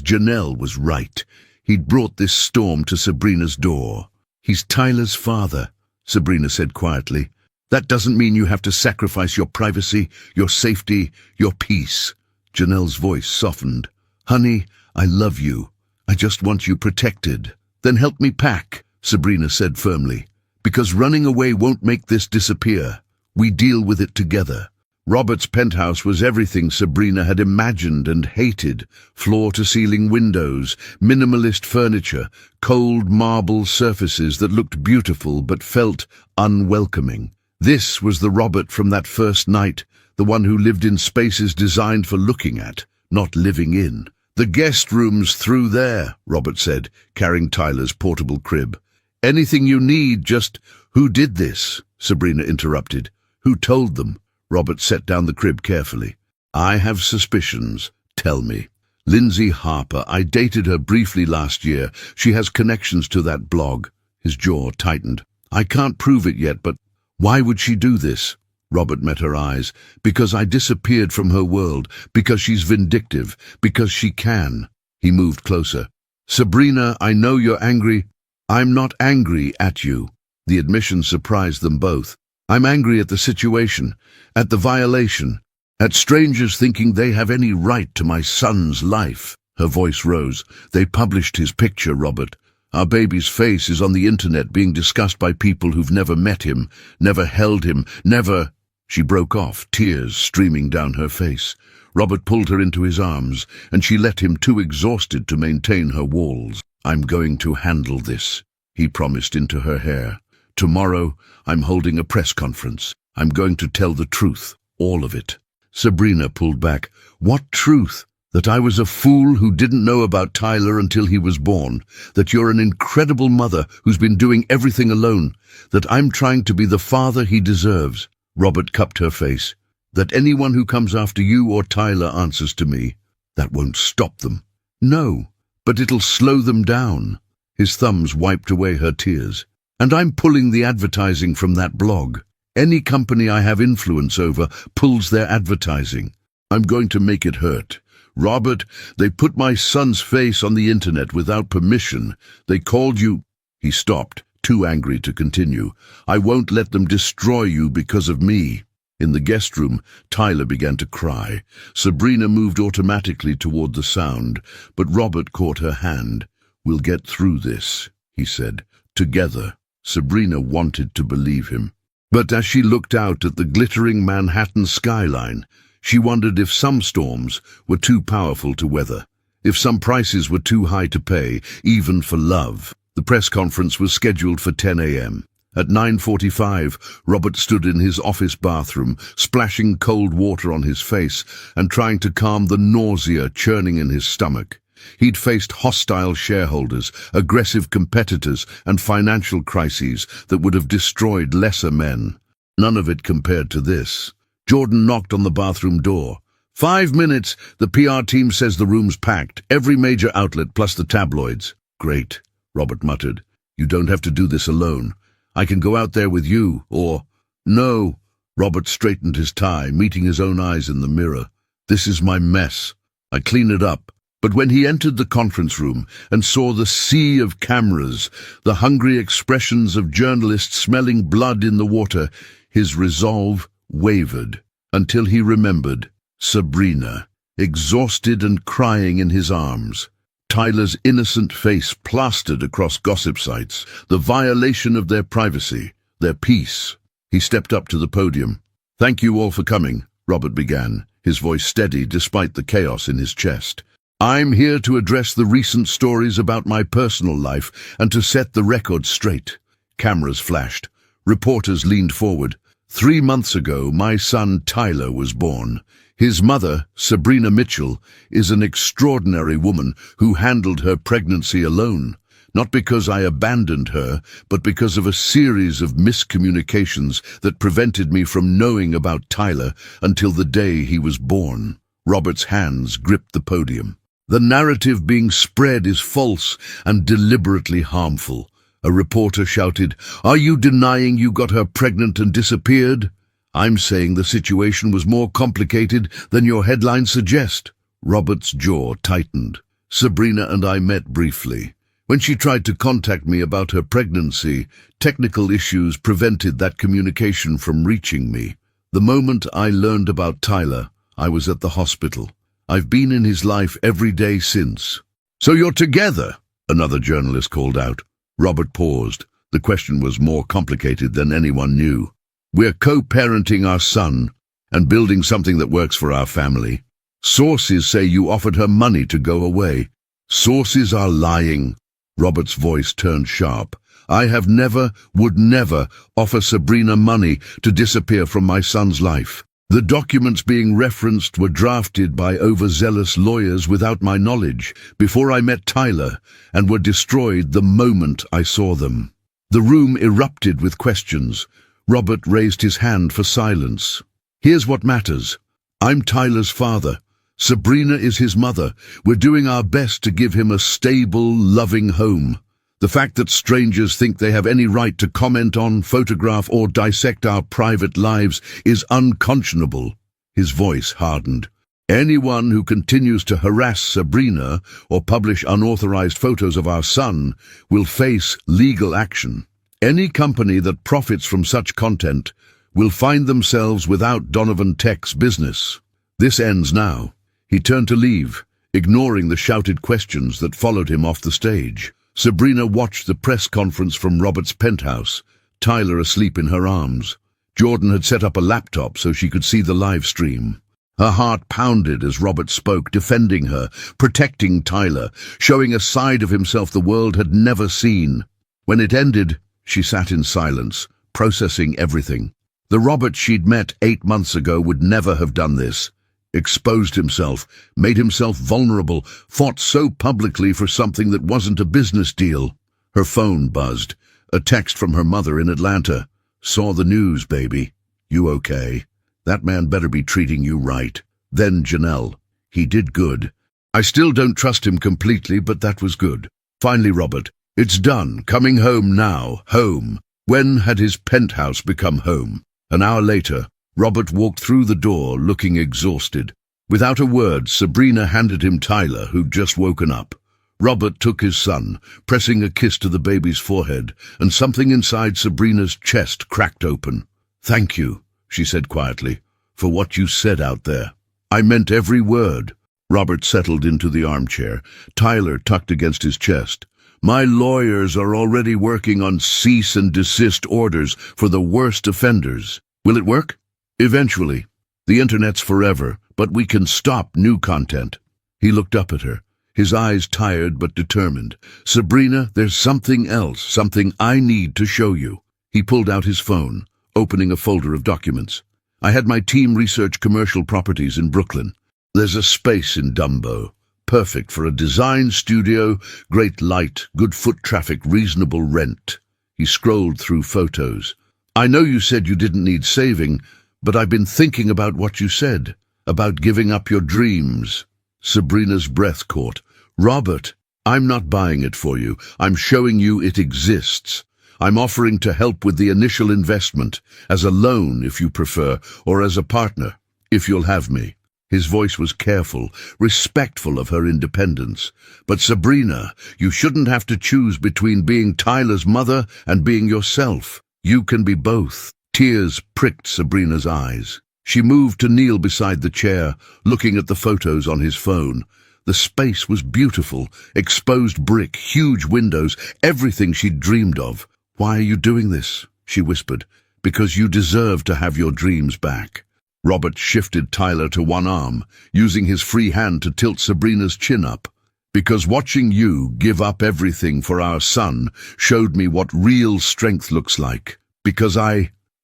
Janelle was right. He'd brought this storm to Sabrina's door. He's Tyler's father, Sabrina said quietly. That doesn't mean you have to sacrifice your privacy, your safety, your peace. Janelle's voice softened. Honey, I love you. I just want you protected. Then help me pack, Sabrina said firmly, because running away won't make this disappear. We deal with it together. Robert's penthouse was everything Sabrina had imagined and hated. Floor-to-ceiling windows, minimalist furniture, cold marble surfaces that looked beautiful but felt unwelcoming. This was the Robert from that first night, the one who lived in spaces designed for looking at, not living in. The guest room's through there, Robert said, carrying Tyler's portable crib. Anything you need, just... Who did this? Sabrina interrupted. Who told them? Robert set down the crib carefully. I have suspicions. Tell me. Lindsay Harper. I dated her briefly last year. She has connections to that blog. His jaw tightened. I can't prove it yet, but why would she do this? Robert met her eyes. Because I disappeared from her world. Because she's vindictive. Because she can. He moved closer. Sabrina, I know you're angry. I'm not angry at you. The admission surprised them both. I'm angry at the situation, at the violation, at strangers thinking they have any right to my son's life. Her voice rose. They published his picture, Robert. Our baby's face is on the internet being discussed by people who've never met him, never held him, never... She broke off, tears streaming down her face. Robert pulled her into his arms, and she let him, too exhausted to maintain her walls. I'm going to handle this, he promised into her hair. Tomorrow, I'm holding a press conference. I'm going to tell the truth, all of it. Sabrina pulled back. What truth? That I was a fool who didn't know about Tyler until he was born. That you're an incredible mother who's been doing everything alone. That I'm trying to be the father he deserves. Robert cupped her face. That anyone who comes after you or Tyler answers to me. That won't stop them. No, but it'll slow them down. His thumbs wiped away her tears. And I'm pulling the advertising from that blog. Any company I have influence over pulls their advertising. I'm going to make it hurt. Robert, they put my son's face on the internet without permission. They called you... He stopped, too angry to continue. I won't let them destroy you because of me. In the guest room, Tyler began to cry. Sabrina moved automatically toward the sound, but Robert caught her hand. We'll get through this, he said. Together. Sabrina wanted to believe him. But as she looked out at the glittering Manhattan skyline, she wondered if some storms were too powerful to weather, if some prices were too high to pay, even for love. The press conference was scheduled for 10 a.m. At 9:45, Robert stood in his office bathroom, splashing cold water on his face and trying to calm the nausea churning in his stomach. He'd faced hostile shareholders, aggressive competitors, and financial crises that would have destroyed lesser men. None of it compared to this. Jordan knocked on the bathroom door. 5 minutes, the PR team says the room's packed, every major outlet plus the tabloids. Great, Robert muttered. You don't have to do this alone. I can go out there with you, or... No. Robert straightened his tie, meeting his own eyes in the mirror. This is my mess. I clean it up. But when he entered the conference room and saw the sea of cameras, the hungry expressions of journalists smelling blood in the water, his resolve wavered until he remembered Sabrina, exhausted and crying in his arms. Tyler's innocent face plastered across gossip sites, the violation of their privacy, their peace. He stepped up to the podium. "Thank you all for coming," Robert began, his voice steady despite the chaos in his chest. "I'm here to address the recent stories about my personal life and to set the record straight." Cameras flashed. Reporters leaned forward. 3 months ago, my son Tyler was born. His mother, Sabrina Mitchell, is an extraordinary woman who handled her pregnancy alone, not because I abandoned her, but because of a series of miscommunications that prevented me from knowing about Tyler until the day he was born. Robert's hands gripped the podium. The narrative being spread is false and deliberately harmful. A reporter shouted, "Are you denying you got her pregnant and disappeared?" "I'm saying the situation was more complicated than your headlines suggest." Robert's jaw tightened. "Sabrina and I met briefly. When she tried to contact me about her pregnancy, technical issues prevented that communication from reaching me. The moment I learned about Tyler, I was at the hospital. I've been in his life every day since." "So you're together?" another journalist called out. Robert paused. The question was more complicated than anyone knew. "We're co-parenting our son and building something that works for our family. Sources say you offered her money to go away." "Sources are lying." Robert's voice turned sharp. "I have never, would never, offer Sabrina money to disappear from my son's life. The documents being referenced were drafted by overzealous lawyers without my knowledge, before I met Tyler, and were destroyed the moment I saw them." The room erupted with questions. Robert raised his hand for silence. "Here's what matters. I'm Tyler's father. Sabrina is his mother. We're doing our best to give him a stable, loving home. The fact that strangers think they have any right to comment on, photograph, or dissect our private lives is unconscionable." His voice hardened. "Anyone who continues to harass Sabrina or publish unauthorized photos of our son will face legal action. Any company that profits from such content will find themselves without Donovan Tech's business. This ends now." He turned to leave, ignoring the shouted questions that followed him off the stage. Sabrina watched the press conference from Robert's penthouse, Tyler asleep in her arms. Jordan had set up a laptop so she could see the live stream. Her heart pounded as Robert spoke, defending her, protecting Tyler, showing a side of himself the world had never seen. When it ended, she sat in silence, processing everything. The Robert she'd met 8 months ago would never have done this. Exposed himself, made himself vulnerable, fought so publicly for something that wasn't a business deal. Her phone buzzed. A text from her mother in Atlanta. "Saw the news, baby. You okay? That man better be treating you right." Then Janelle. "He did good. I still don't trust him completely, but that was good." Finally Robert. "It's done. Coming home now. Home." When had his penthouse become home? An hour later, Robert walked through the door, looking exhausted. Without a word, Sabrina handed him Tyler, who'd just woken up. Robert took his son, pressing a kiss to the baby's forehead, and something inside Sabrina's chest cracked open. "Thank you," she said quietly, "for what you said out there. I meant every word." Robert settled into the armchair, Tyler tucked against his chest. "My lawyers are already working on cease and desist orders for the worst offenders. Will it work?" "Eventually. The internet's forever, but we can stop new content." He looked up at her, his eyes tired but determined. "Sabrina, there's something else, something I need to show you." He pulled out his phone, opening a folder of documents. I had my team research commercial properties in Brooklyn. There's a space in Dumbo. Perfect for a design studio, great light, good foot traffic, reasonable rent. He scrolled through photos. I know you said you didn't need saving, but I've been thinking about what you said, about giving up your dreams. Sabrina's breath caught. Robert, I'm not buying it for you. I'm showing you it exists. I'm offering to help with the initial investment, as a loan if you prefer, or as a partner, if you'll have me. His voice was careful, respectful of her independence. But Sabrina, you shouldn't have to choose between being Tyler's mother and being yourself. You can be both. Tears pricked Sabrina's eyes. She moved to kneel beside the chair, looking at the photos on his phone. The space was beautiful, exposed brick, huge windows, everything she'd dreamed of. Why are you doing this? She whispered. Because you deserve to have your dreams back. Robert shifted Tyler to one arm, using his free hand to tilt Sabrina's chin up. Because watching you give up everything for our son showed me what real strength looks like. Because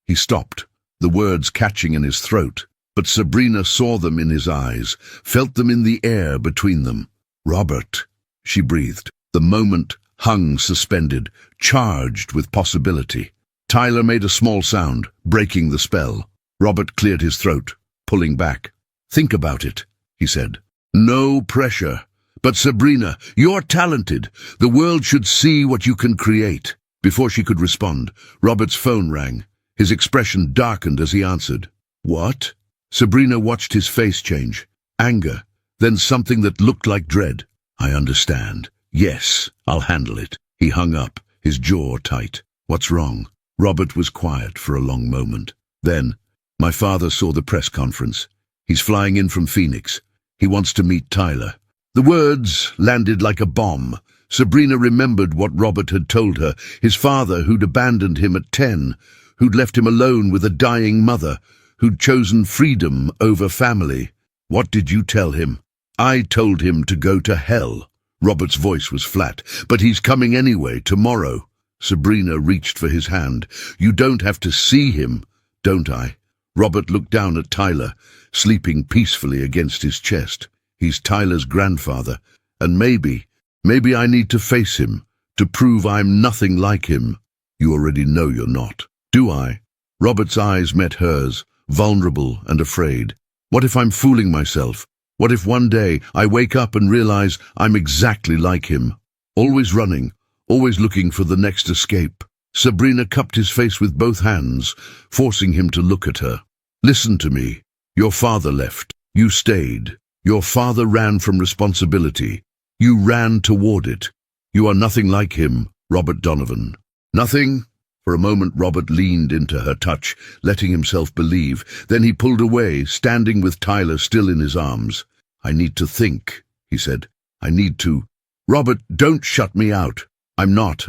He stopped, the words catching in his throat. But Sabrina saw them in his eyes, felt them in the air between them. Robert, she breathed. The moment hung suspended, charged with possibility. Tyler made a small sound, breaking the spell. Robert cleared his throat, pulling back. Think about it, he said. No pressure. But Sabrina, you're talented. The world should see what you can create. Before she could respond, Robert's phone rang. His expression darkened as he answered. What? Sabrina watched his face change. Anger, then something that looked like dread. I understand. Yes, I'll handle it. He hung up, his jaw tight. What's wrong? Robert was quiet for a long moment. Then, my father saw the press conference. He's flying in from Phoenix. He wants to meet Tyler. The words landed like a bomb. Sabrina remembered what Robert had told her, his father who'd abandoned him at 10, who'd left him alone with a dying mother, who'd chosen freedom over family. What did you tell him? I told him to go to hell. Robert's voice was flat. But he's coming anyway, tomorrow. Sabrina reached for his hand. You don't have to see him, don't I? Robert looked down at Tyler, sleeping peacefully against his chest. He's Tyler's grandfather, and maybe I need to face him, to prove I'm nothing like him. You already know you're not. Do I? Robert's eyes met hers, vulnerable and afraid. What if I'm fooling myself? What if one day I wake up and realize I'm exactly like him? Always running, always looking for the next escape. Sabrina cupped his face with both hands, forcing him to look at her. Listen to me. Your father left. You stayed. Your father ran from responsibility. You ran toward it. You are nothing like him, Robert Donovan. Nothing? For a moment Robert leaned into her touch, letting himself believe. Then he pulled away, standing with Tyler still in his arms. I need to think, he said. I need to. Robert, don't shut me out. I'm not.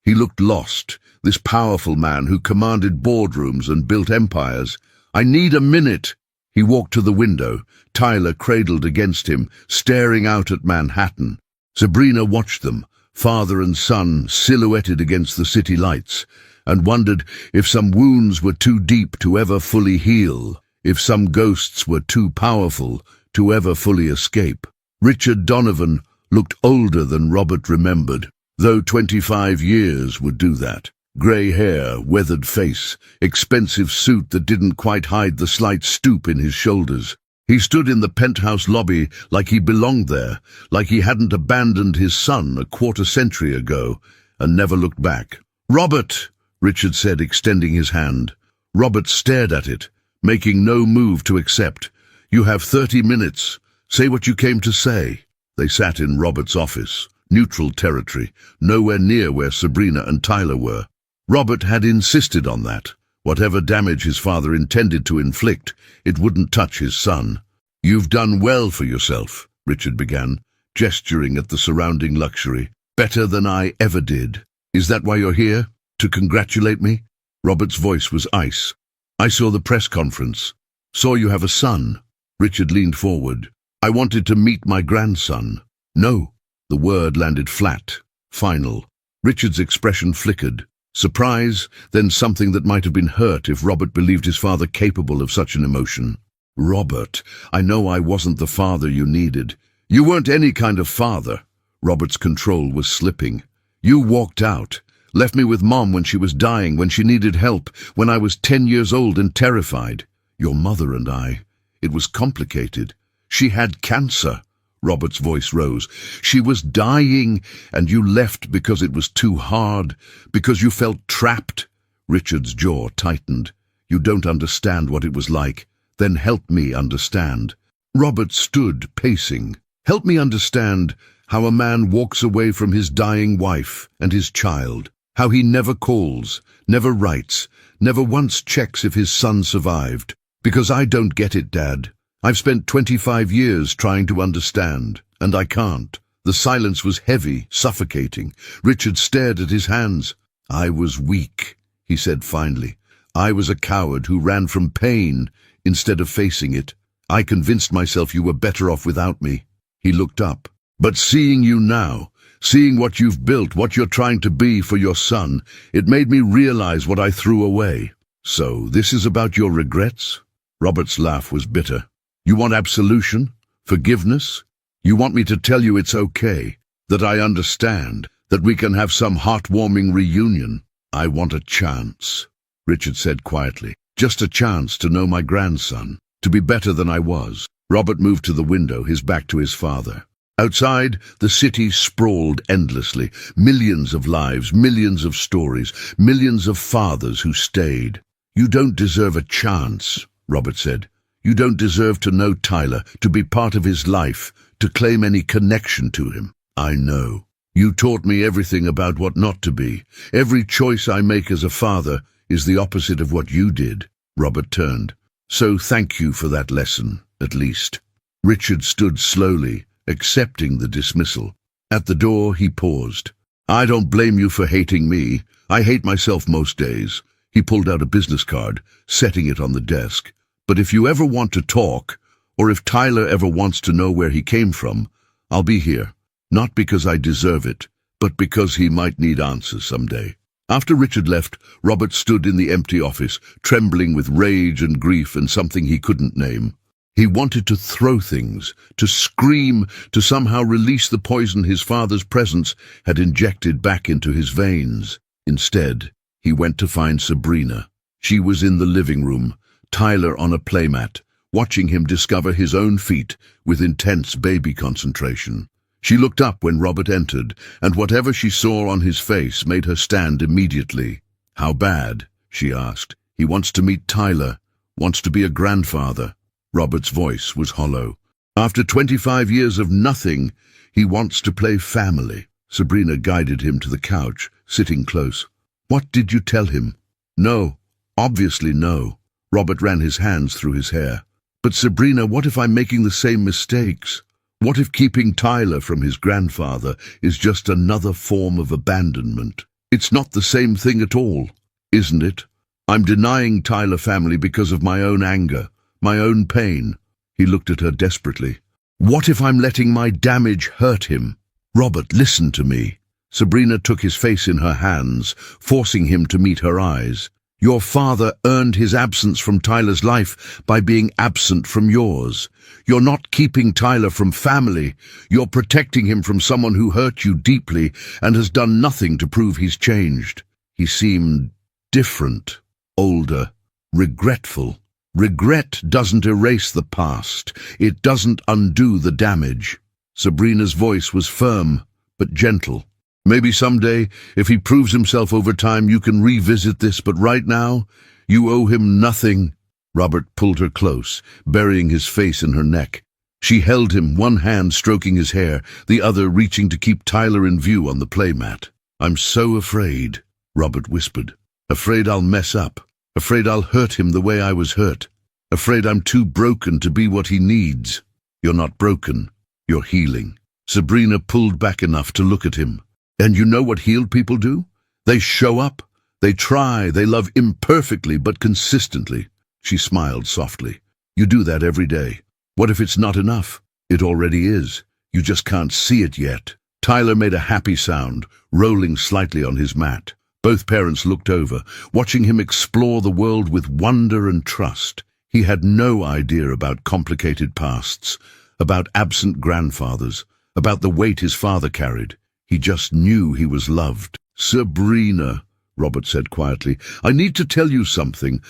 He looked lost, this powerful man who commanded boardrooms and built empires. I need a minute. He walked to the window, Tyler cradled against him, staring out at Manhattan. Sabrina watched them, father and son silhouetted against the city lights, and wondered if some wounds were too deep to ever fully heal, if some ghosts were too powerful to ever fully escape. Richard Donovan looked older than Robert remembered, though 25 years would do that. Grey hair, weathered face, expensive suit that didn't quite hide the slight stoop in his shoulders. He stood in the penthouse lobby like he belonged there, like he hadn't abandoned his son a quarter-century ago, and never looked back. Robert, Richard said, extending his hand. Robert stared at it, making no move to accept. You have 30 minutes. Say what you came to say. They sat in Robert's office, neutral territory, nowhere near where Sabrina and Tyler were. Robert had insisted on that. Whatever damage his father intended to inflict, it wouldn't touch his son. You've done well for yourself, Richard began, gesturing at the surrounding luxury. Better than I ever did. Is that why you're here? To congratulate me? Robert's voice was ice. I saw the press conference. Saw you have a son. Richard leaned forward. I wanted to meet my grandson. No. The word landed flat, final. Richard's expression flickered. Surprise, then something that might have been hurt if Robert believed his father capable of such an emotion. Robert, I know I wasn't the father you needed. You weren't any kind of father. Robert's control was slipping. You walked out, left me with Mom when she was dying, when she needed help, when I was 10 years old and terrified. Your mother and I. It was complicated. She had cancer. Robert's voice rose. She was dying, and you left because it was too hard, because you felt trapped. Richard's jaw tightened. You don't understand what it was like. Then help me understand. Robert stood, pacing. Help me understand how a man walks away from his dying wife and his child, how he never calls, never writes, never once checks if his son survived. Because I don't get it, Dad. I've spent 25 years trying to understand, and I can't. The silence was heavy, suffocating. Richard stared at his hands. I was weak, he said finally. I was a coward who ran from pain instead of facing it. I convinced myself you were better off without me. He looked up. But seeing you now, seeing what you've built, what you're trying to be for your son, it made me realize what I threw away. So, this is about your regrets? Robert's laugh was bitter. You want absolution? Forgiveness? You want me to tell you it's okay, that I understand, that we can have some heartwarming reunion? I want a chance, Richard said quietly. Just a chance to know my grandson, to be better than I was. Robert moved to the window, his back to his father. Outside, the city sprawled endlessly. Millions of lives, millions of stories, millions of fathers who stayed. You don't deserve a chance, Robert said. You don't deserve to know Tyler, to be part of his life, to claim any connection to him. I know. You taught me everything about what not to be. Every choice I make as a father is the opposite of what you did. Robert turned. So thank you for that lesson, at least. Richard stood slowly, accepting the dismissal. At the door, he paused. I don't blame you for hating me. I hate myself most days. He pulled out a business card, setting it on the desk. But if you ever want to talk, or if Tyler ever wants to know where he came from, I'll be here. Not because I deserve it, but because he might need answers someday. After Richard left, Robert stood in the empty office, trembling with rage and grief and something he couldn't name. He wanted to throw things, to scream, to somehow release the poison his father's presence had injected back into his veins. Instead, he went to find Sabrina. She was in the living room, Tyler on a playmat, watching him discover his own feet with intense baby concentration. She looked up when Robert entered, and whatever she saw on his face made her stand immediately. How bad? She asked. He wants to meet Tyler, wants to be a grandfather. Robert's voice was hollow. After 25 years of nothing, he wants to play family. Sabrina guided him to the couch, sitting close. What did you tell him? No. Obviously no. Robert ran his hands through his hair. But Sabrina, what if I'm making the same mistakes? What if keeping Tyler from his grandfather is just another form of abandonment? It's not the same thing at all, isn't it? I'm denying Tyler family because of my own anger, my own pain. He looked at her desperately. What if I'm letting my damage hurt him? Robert, listen to me. Sabrina took his face in her hands, forcing him to meet her eyes. Your father earned his absence from Tyler's life by being absent from yours. You're not keeping Tyler from family. You're protecting him from someone who hurt you deeply and has done nothing to prove he's changed. He seemed different, older, regretful. Regret doesn't erase the past. It doesn't undo the damage. Sabrina's voice was firm, but gentle. Maybe someday, if he proves himself over time, you can revisit this, but right now, you owe him nothing. Robert pulled her close, burying his face in her neck. She held him, one hand stroking his hair, the other reaching to keep Tyler in view on the playmat. I'm so afraid, Robert whispered. Afraid I'll mess up. Afraid I'll hurt him the way I was hurt. Afraid I'm too broken to be what he needs. You're not broken. You're healing. Sabrina pulled back enough to look at him. And you know what healed people do? They show up. They try. They love imperfectly but consistently. She smiled softly. You do that every day. What if it's not enough? It already is. You just can't see it yet. Tyler made a happy sound, rolling slightly on his mat. Both parents looked over, watching him explore the world with wonder and trust. He had no idea about complicated pasts, about absent grandfathers, about the weight his father carried. He just knew he was loved. "Sabrina," Robert said quietly, "I need to tell you something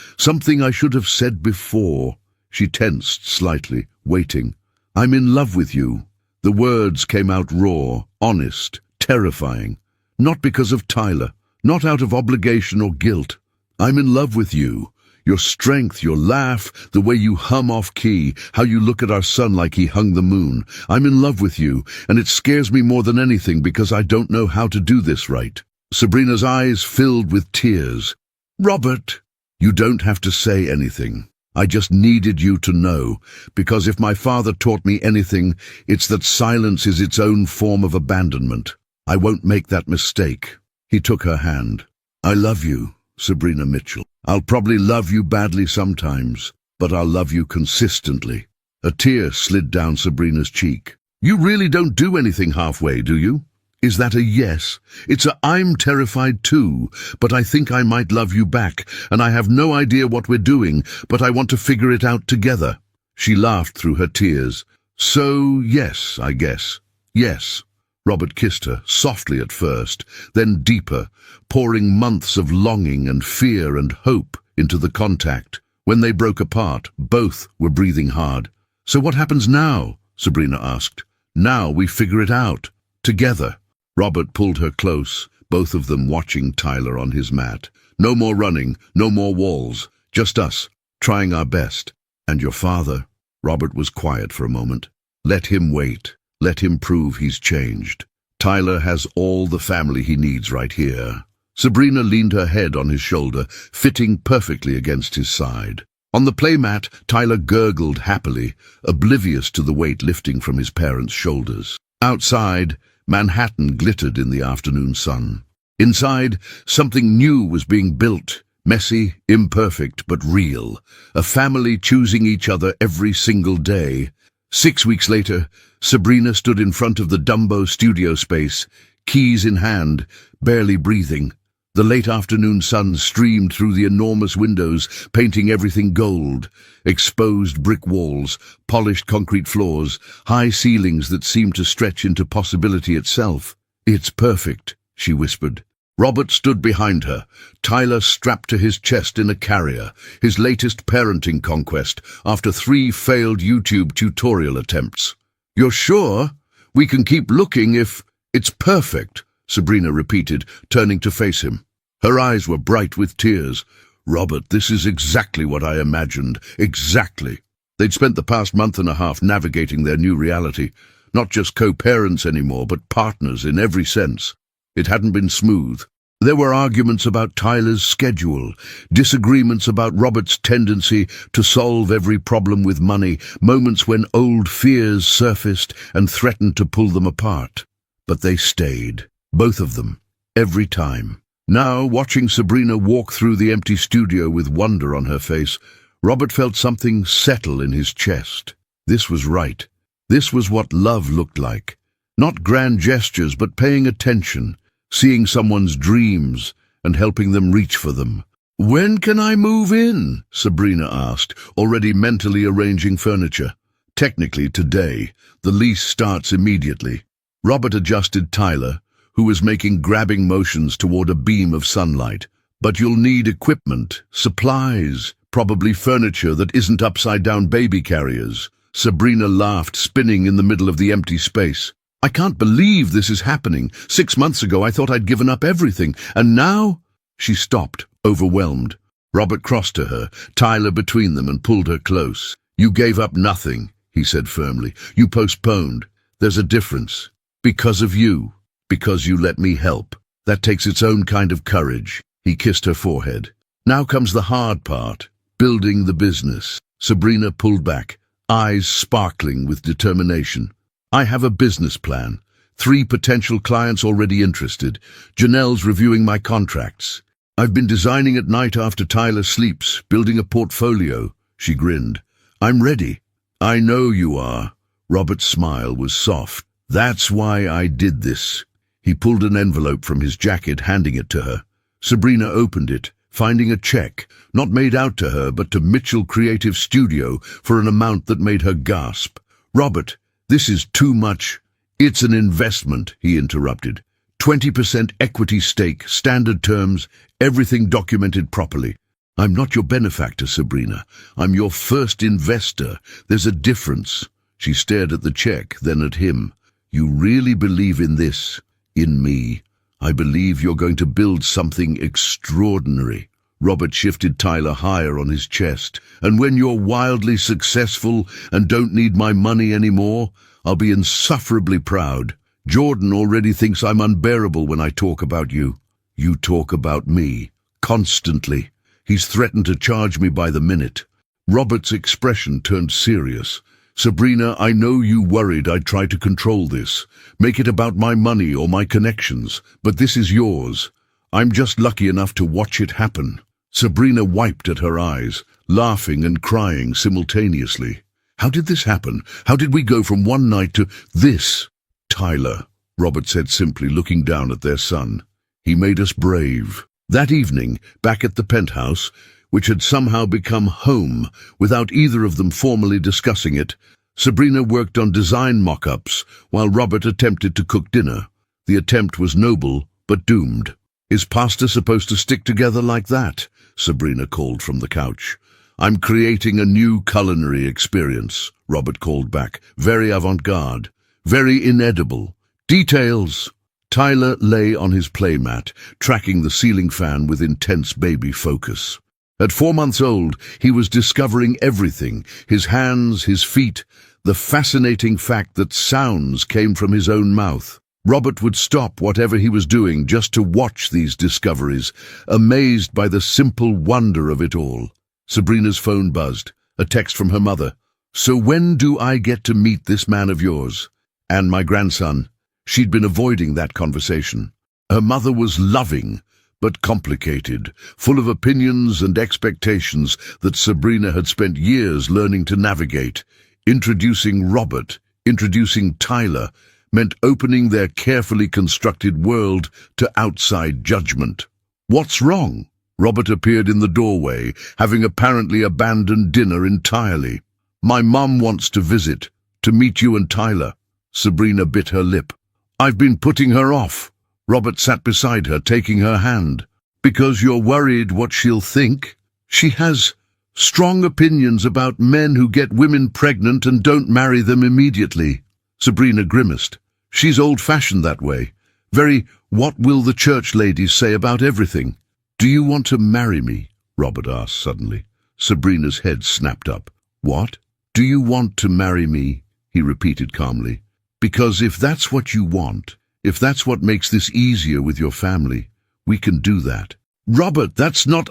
I should have said before." She tensed slightly, waiting. "I'm in love with you." The words came out raw, honest, terrifying. Not because of Tyler, not out of obligation or guilt. "I'm in love with you. Your strength, your laugh, the way you hum off key, how you look at our son like he hung the moon. I'm in love with you, and it scares me more than anything because I don't know how to do this right." Sabrina's eyes filled with tears. "Robert, you don't have to say anything. I just needed you to know, because if my father taught me anything, it's that silence is its own form of abandonment. I won't make that mistake." He took her hand. "I love you, Sabrina Mitchell. I'll probably love you badly sometimes, but I'll love you consistently." A tear slid down Sabrina's cheek. "You really don't do anything halfway, do you? Is that a yes? It's a I'm terrified too, but I think I might love you back, and I have no idea what we're doing, but I want to figure it out together." She laughed through her tears. "So, yes, I guess. Yes." Robert kissed her, softly at first, then deeper, pouring months of longing and fear and hope into the contact. When they broke apart, both were breathing hard. "So what happens now?" Sabrina asked. "Now we figure it out. Together." Robert pulled her close, both of them watching Tyler on his mat. "No more running, no more walls. Just us, trying our best. And your father?" Robert was quiet for a moment. "Let him wait. Let him prove he's changed. Tyler has all the family he needs right here." Sabrina leaned her head on his shoulder, fitting perfectly against his side. On the playmat, Tyler gurgled happily, oblivious to the weight lifting from his parents' shoulders. Outside, Manhattan glittered in the afternoon sun. Inside, something new was being built, messy, imperfect, but real. A family choosing each other every single day. 6 weeks later, Sabrina stood in front of the Dumbo studio space, keys in hand, barely breathing. The late afternoon sun streamed through the enormous windows, painting everything gold. Exposed brick walls, polished concrete floors, high ceilings that seemed to stretch into possibility itself. "It's perfect," she whispered. Robert stood behind her, Tyler strapped to his chest in a carrier, his latest parenting conquest after 3 failed YouTube tutorial attempts. "You're sure? We can keep looking if—" "It's perfect," Sabrina repeated, turning to face him. Her eyes were bright with tears. "Robert, this is exactly what I imagined. Exactly." They'd spent the past month and a half navigating their new reality, not just co-parents anymore, but partners in every sense. It hadn't been smooth. There were arguments about Tyler's schedule, disagreements about Robert's tendency to solve every problem with money, moments when old fears surfaced and threatened to pull them apart. But they stayed, both of them, every time. Now, watching Sabrina walk through the empty studio with wonder on her face, Robert felt something settle in his chest. This was right. This was what love looked like. Not grand gestures, but paying attention, seeing someone's dreams and helping them reach for them. "When can I move in?" Sabrina asked, already mentally arranging furniture. "Technically today. The lease starts immediately." Robert adjusted Tyler, who was making grabbing motions toward a beam of sunlight. "But you'll need equipment, supplies, probably furniture that isn't upside-down baby carriers." Sabrina laughed, spinning in the middle of the empty space. "I can't believe this is happening. 6 months ago I thought I'd given up everything, and now—" She stopped, overwhelmed. Robert crossed to her, Tyler between them, and pulled her close. "You gave up nothing," he said firmly. "You postponed. There's a difference. Because of you. Because you let me help. That takes its own kind of courage." He kissed her forehead. "Now comes the hard part, building the business." Sabrina pulled back, eyes sparkling with determination. "I have a business plan. 3 potential clients already interested. Janelle's reviewing my contracts. I've been designing at night after Tyler sleeps, building a portfolio." She grinned. "I'm ready." "I know you are." Robert's smile was soft. "That's why I did this." He pulled an envelope from his jacket, handing it to her. Sabrina opened it, finding a check, not made out to her but to Mitchell Creative Studio for an amount that made her gasp. "Robert, this is too much." "It's an investment," he interrupted. 20% equity stake, standard terms, everything documented properly. "I'm not your benefactor, Sabrina. I'm your first investor. There's a difference." She stared at the check, then at him. "You really believe in this? In me? I believe you're going to build something extraordinary." Robert shifted Tyler higher on his chest. "And when you're wildly successful and don't need my money anymore, I'll be insufferably proud. Jordan already thinks I'm unbearable when I talk about you. You talk about me. Constantly. He's threatened to charge me by the minute." Robert's expression turned serious. "Sabrina, I know you worried I'd try to control this, make it about my money or my connections, but this is yours. I'm just lucky enough to watch it happen." Sabrina wiped at her eyes, laughing and crying simultaneously. "How did this happen? How did we go from one night to this?" "Tyler," Robert said simply, looking down at their son. "He made us brave." That evening, back at the penthouse, which had somehow become home without either of them formally discussing it, Sabrina worked on design mock-ups while Robert attempted to cook dinner. The attempt was noble, but doomed. "Is pasta supposed to stick together like that?" Sabrina called from the couch. "I'm creating a new culinary experience," Robert called back. "Very avant-garde, very inedible. Details." Tyler lay on his playmat, tracking the ceiling fan with intense baby focus. At 4 months old, he was discovering everything, his hands, his feet, the fascinating fact that sounds came from his own mouth. Robert would stop whatever he was doing just to watch these discoveries, amazed by the simple wonder of it all. Sabrina's phone buzzed, a text from her mother. "So when do I get to meet this man of yours? And my grandson?" She'd been avoiding that conversation. Her mother was loving, but complicated, full of opinions and expectations that Sabrina had spent years learning to navigate. Introducing Robert, introducing Tyler, meant opening their carefully constructed world to outside judgment. "What's wrong?" Robert appeared in the doorway, having apparently abandoned dinner entirely. "My mum wants to visit, to meet you and Tyler." Sabrina bit her lip. "I've been putting her off." Robert sat beside her, taking her hand. "Because you're worried what she'll think? She has strong opinions about men who get women pregnant and don't marry them immediately." Sabrina grimaced. "She's old-fashioned that way. Very, what will the church ladies say about everything?" "Do you want to marry me?" Robert asked suddenly. Sabrina's head snapped up. "What? Do you want to marry me?" he repeated calmly. "Because if that's what you want, if that's what makes this easier with your family, we can do that." "Robert,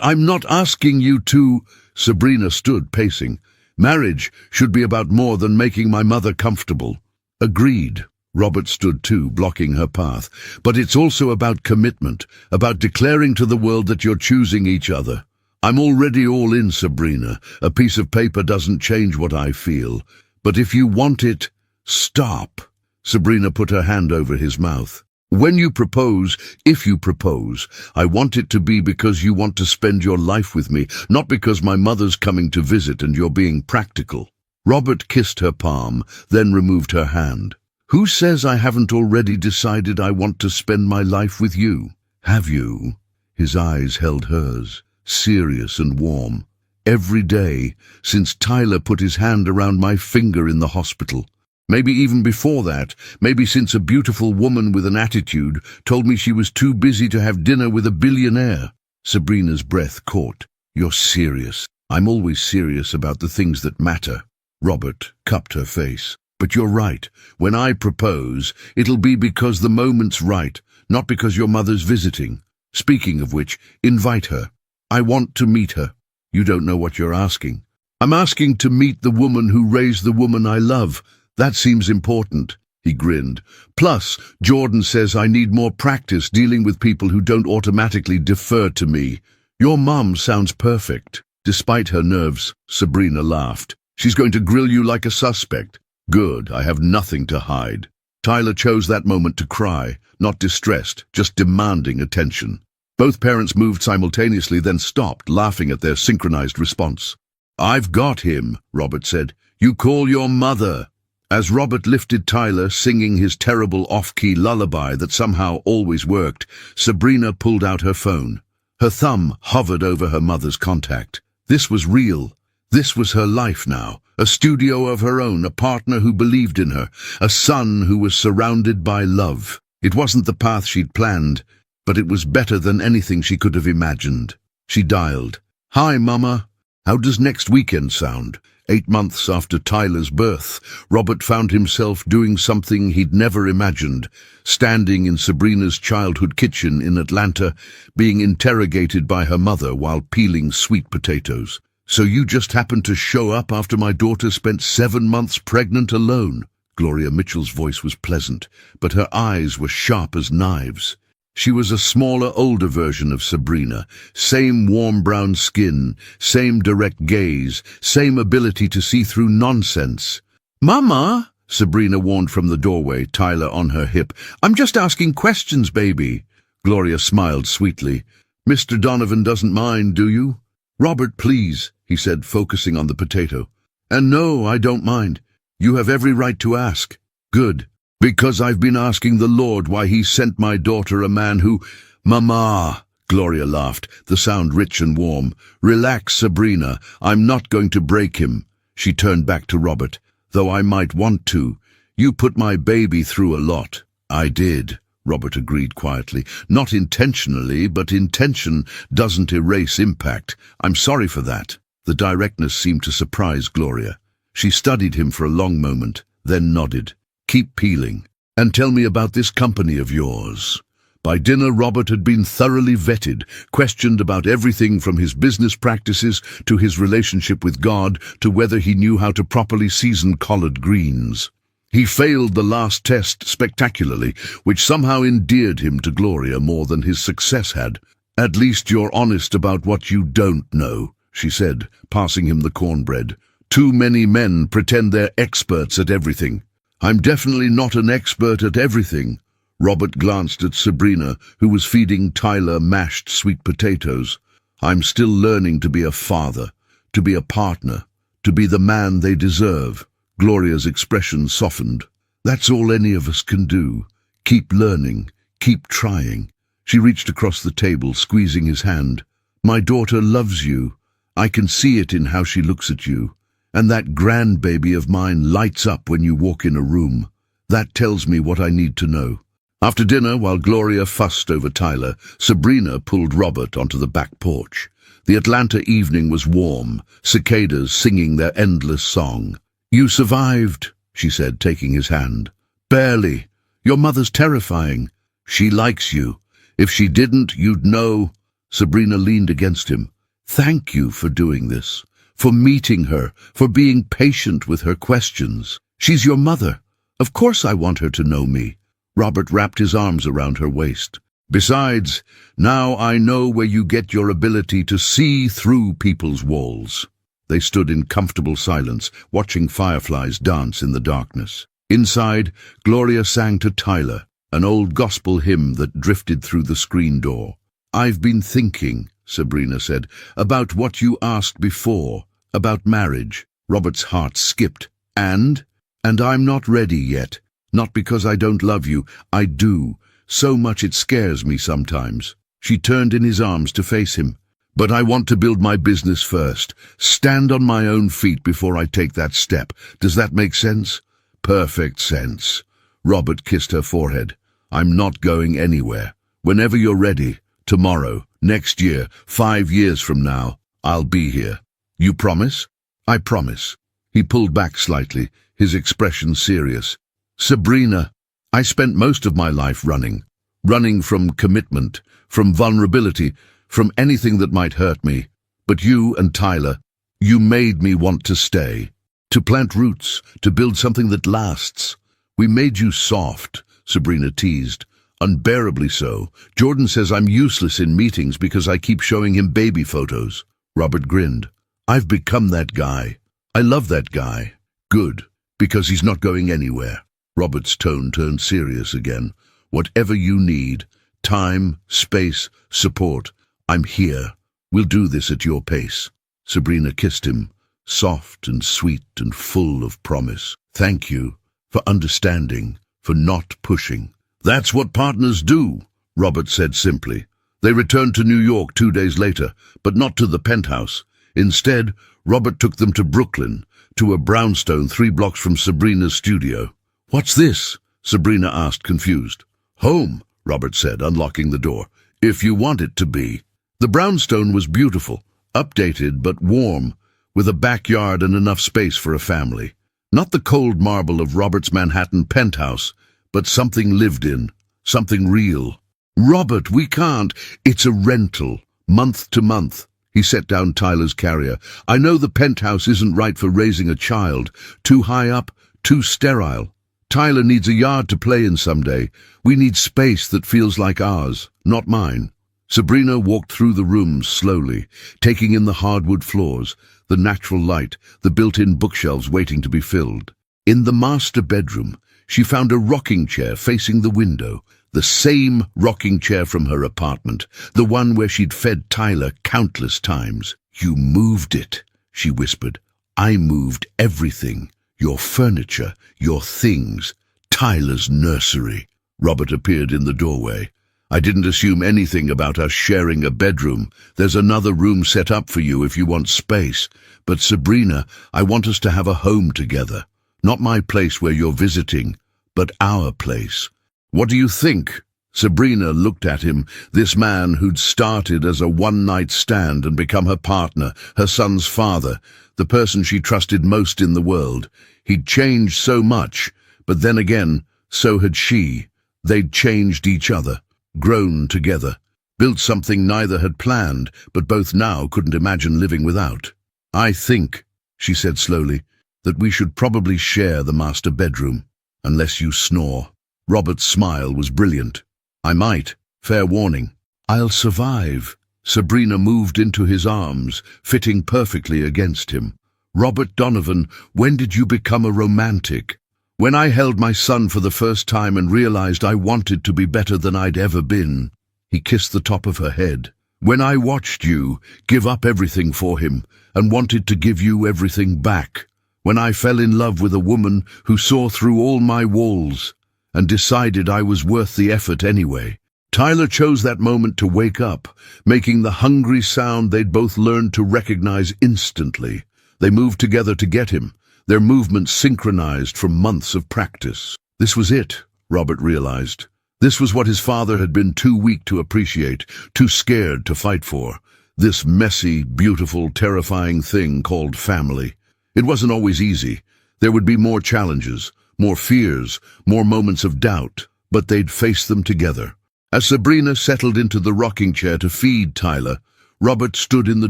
I'm not asking you to." Sabrina stood pacing. "Marriage should be about more than making my mother comfortable." "Agreed." Robert stood too, blocking her path. "But it's also about commitment, about declaring to the world that you're choosing each other." "I'm already all in, Sabrina. A piece of paper doesn't change what I feel. But if you want it, stop." Sabrina put her hand over his mouth. "When you propose, if you propose, I want it to be because you want to spend your life with me, not because my mother's coming to visit and you're being practical." Robert kissed her palm, then removed her hand. "Who says I haven't already decided I want to spend my life with you? Have you?" His eyes held hers, serious and warm. "Every day, since Tyler put his hand around my finger in the hospital. Maybe even before that, maybe since a beautiful woman with an attitude told me she was too busy to have dinner with a billionaire." Sabrina's breath caught. "You're serious." "I'm always serious about the things that matter." Robert cupped her face. "But you're right. When I propose, it'll be because the moment's right, not because your mother's visiting. Speaking of which, invite her. I want to meet her." "You don't know what you're asking." "I'm asking to meet the woman who raised the woman I love. That seems important." He grinned. "Plus, Jordan says I need more practice dealing with people who don't automatically defer to me. Your mum sounds perfect." Despite her nerves, Sabrina laughed. "She's going to grill you like a suspect." "Good, I have nothing to hide." Tyler chose that moment to cry, not distressed, just demanding attention. Both parents moved simultaneously, then stopped, laughing at their synchronized response. "I've got him," Robert said. "You call your mother." As Robert lifted Tyler, singing his terrible off-key lullaby that somehow always worked, Sabrina pulled out her phone. Her thumb hovered over her mother's contact. This was real. This was her life now. A studio of her own, a partner who believed in her, a son who was surrounded by love. It wasn't the path she'd planned, but it was better than anything she could have imagined. She dialed. "Hi, Mama. How does next weekend sound?" 8 months after Tyler's birth, Robert found himself doing something he'd never imagined, standing in Sabrina's childhood kitchen in Atlanta, being interrogated by her mother while peeling sweet potatoes. "So you just happened to show up after my daughter spent 7 months pregnant alone?" Gloria Mitchell's voice was pleasant, but her eyes were sharp as knives. She was a smaller, older version of Sabrina. Same warm brown skin, same direct gaze, same ability to see through nonsense. "Mama," Sabrina warned from the doorway, Tyler on her hip. "I'm just asking questions, baby." Gloria smiled sweetly. "Mr. Donovan doesn't mind, do you?" "Robert, please," he said, focusing on the potato. "And no, I don't mind. You have every right to ask." "Good. Because I've been asking the Lord why he sent my daughter a man who—" "Mama," Gloria laughed, the sound rich and warm. "Relax, Sabrina. I'm not going to break him." She turned back to Robert. "Though I might want to. You put my baby through a lot." "I did," Robert agreed quietly. "Not intentionally, but intention doesn't erase impact. I'm sorry for that." The directness seemed to surprise Gloria. She studied him for a long moment, then nodded. "Keep peeling. And tell me about this company of yours." By dinner, Robert had been thoroughly vetted, questioned about everything from his business practices to his relationship with God to whether he knew how to properly season collard greens. He failed the last test spectacularly, which somehow endeared him to Gloria more than his success had. "At least you're honest about what you don't know," she said, passing him the cornbread. "Too many men pretend they're experts at everything." "I'm definitely not an expert at everything." Robert glanced at Sabrina, who was feeding Tyler mashed sweet potatoes. "I'm still learning to be a father, to be a partner, to be the man they deserve." Gloria's expression softened. "That's all any of us can do. Keep learning, keep trying." She reached across the table, squeezing his hand. "My daughter loves you. I can see it in how she looks at you. And that grandbaby of mine lights up when you walk in a room. That tells me what I need to know." After dinner, while Gloria fussed over Tyler, Sabrina pulled Robert onto the back porch. The Atlanta evening was warm, cicadas singing their endless song. "You survived," she said, taking his hand. "Barely. Your mother's terrifying. She likes you. If she didn't, you'd know." Sabrina leaned against him. "Thank you for doing this. For meeting her, for being patient with her questions. She's your mother. Of course I want her to know me." Robert wrapped his arms around her waist. "Besides, now I know where you get your ability to see through people's walls." They stood in comfortable silence, watching fireflies dance in the darkness. Inside, Gloria sang to Tyler, an old gospel hymn that drifted through the screen door. "I've been thinking," Sabrina said, "about what you asked before. About marriage." Robert's heart skipped. And I'm not ready yet. Not because I don't love you. I do. So much it scares me sometimes." She turned in his arms to face him. "But I want to build my business first. Stand on my own feet before I take that step. Does that make sense?" "Perfect sense." Robert kissed her forehead. "I'm not going anywhere. Whenever you're ready, tomorrow, next year, 5 years from now, I'll be here. You promise?" "I promise." He pulled back slightly, his expression serious. "Sabrina, I spent most of my life running from commitment, from vulnerability, from anything that might hurt me. But you and Tyler, you made me want to stay, to plant roots, to build something that lasts. We made you soft," Sabrina teased. "Unbearably so. Jordan says I'm useless in meetings because I keep showing him baby photos." Robert grinned. "I've become that guy. I love that guy." "Good, because he's not going anywhere." Robert's tone turned serious again. "Whatever you need, Time, space, support. I'm here. We'll do this at your pace. Sabrina kissed him, soft and sweet and full of promise. Thank you for understanding, for not pushing. That's what partners do, Robert said simply. They returned to New York 2 days later, but not to the penthouse. Instead, Robert took them to Brooklyn, to a brownstone 3 blocks from Sabrina's studio. What's this? Sabrina asked, confused. Home, Robert said, unlocking the door. If you want it to be. The brownstone was beautiful, updated but warm, with a backyard and enough space for a family. Not the cold marble of Robert's Manhattan penthouse, but something lived in, something real. Robert, we can't. It's a rental, month to month. He set down Tyler's carrier. I know the penthouse isn't right for raising a child. Too high up, too sterile. Tyler needs a yard to play in someday. We need space that feels like ours, not mine. Sabrina walked through the rooms slowly, taking in the hardwood floors, the natural light, the built-in bookshelves waiting to be filled. In the master bedroom, she found a rocking chair facing the window, the same rocking chair from her apartment, the one where she'd fed Tyler countless times. You moved it, she whispered. I moved everything. Your furniture, your things, Tyler's nursery. Robert appeared in the doorway. I didn't assume anything about us sharing a bedroom. There's another room set up for you if you want space. But Sabrina, I want us to have a home together. Not my place where you're visiting, but our place. What do you think? Sabrina looked at him, this man who'd started as a one-night stand and become her partner, her son's father, the person she trusted most in the world. He'd changed so much, but then again, so had she. They'd changed each other, grown together, built something neither had planned, but both now couldn't imagine living without. I think, she said slowly, that we should probably share the master bedroom, unless you snore. Robert's smile was brilliant. I might. Fair warning. I'll survive. Sabrina moved into his arms, fitting perfectly against him. Robert Donovan, when did you become a romantic? When I held my son for the first time and realized I wanted to be better than I'd ever been. He kissed the top of her head. When I watched you give up everything for him and wanted to give you everything back. When I fell in love with a woman who saw through all my walls and decided I was worth the effort anyway. Tyler chose that moment to wake up, making the hungry sound they'd both learned to recognize instantly. They moved together to get him, their movements synchronized from months of practice. This was it, Robert realized. This was what his father had been too weak to appreciate, too scared to fight for. This messy, beautiful, terrifying thing called family. It wasn't always easy. There would be more challenges, more fears, more moments of doubt, but they'd face them together. As Sabrina settled into the rocking chair to feed Tyler, Robert stood in the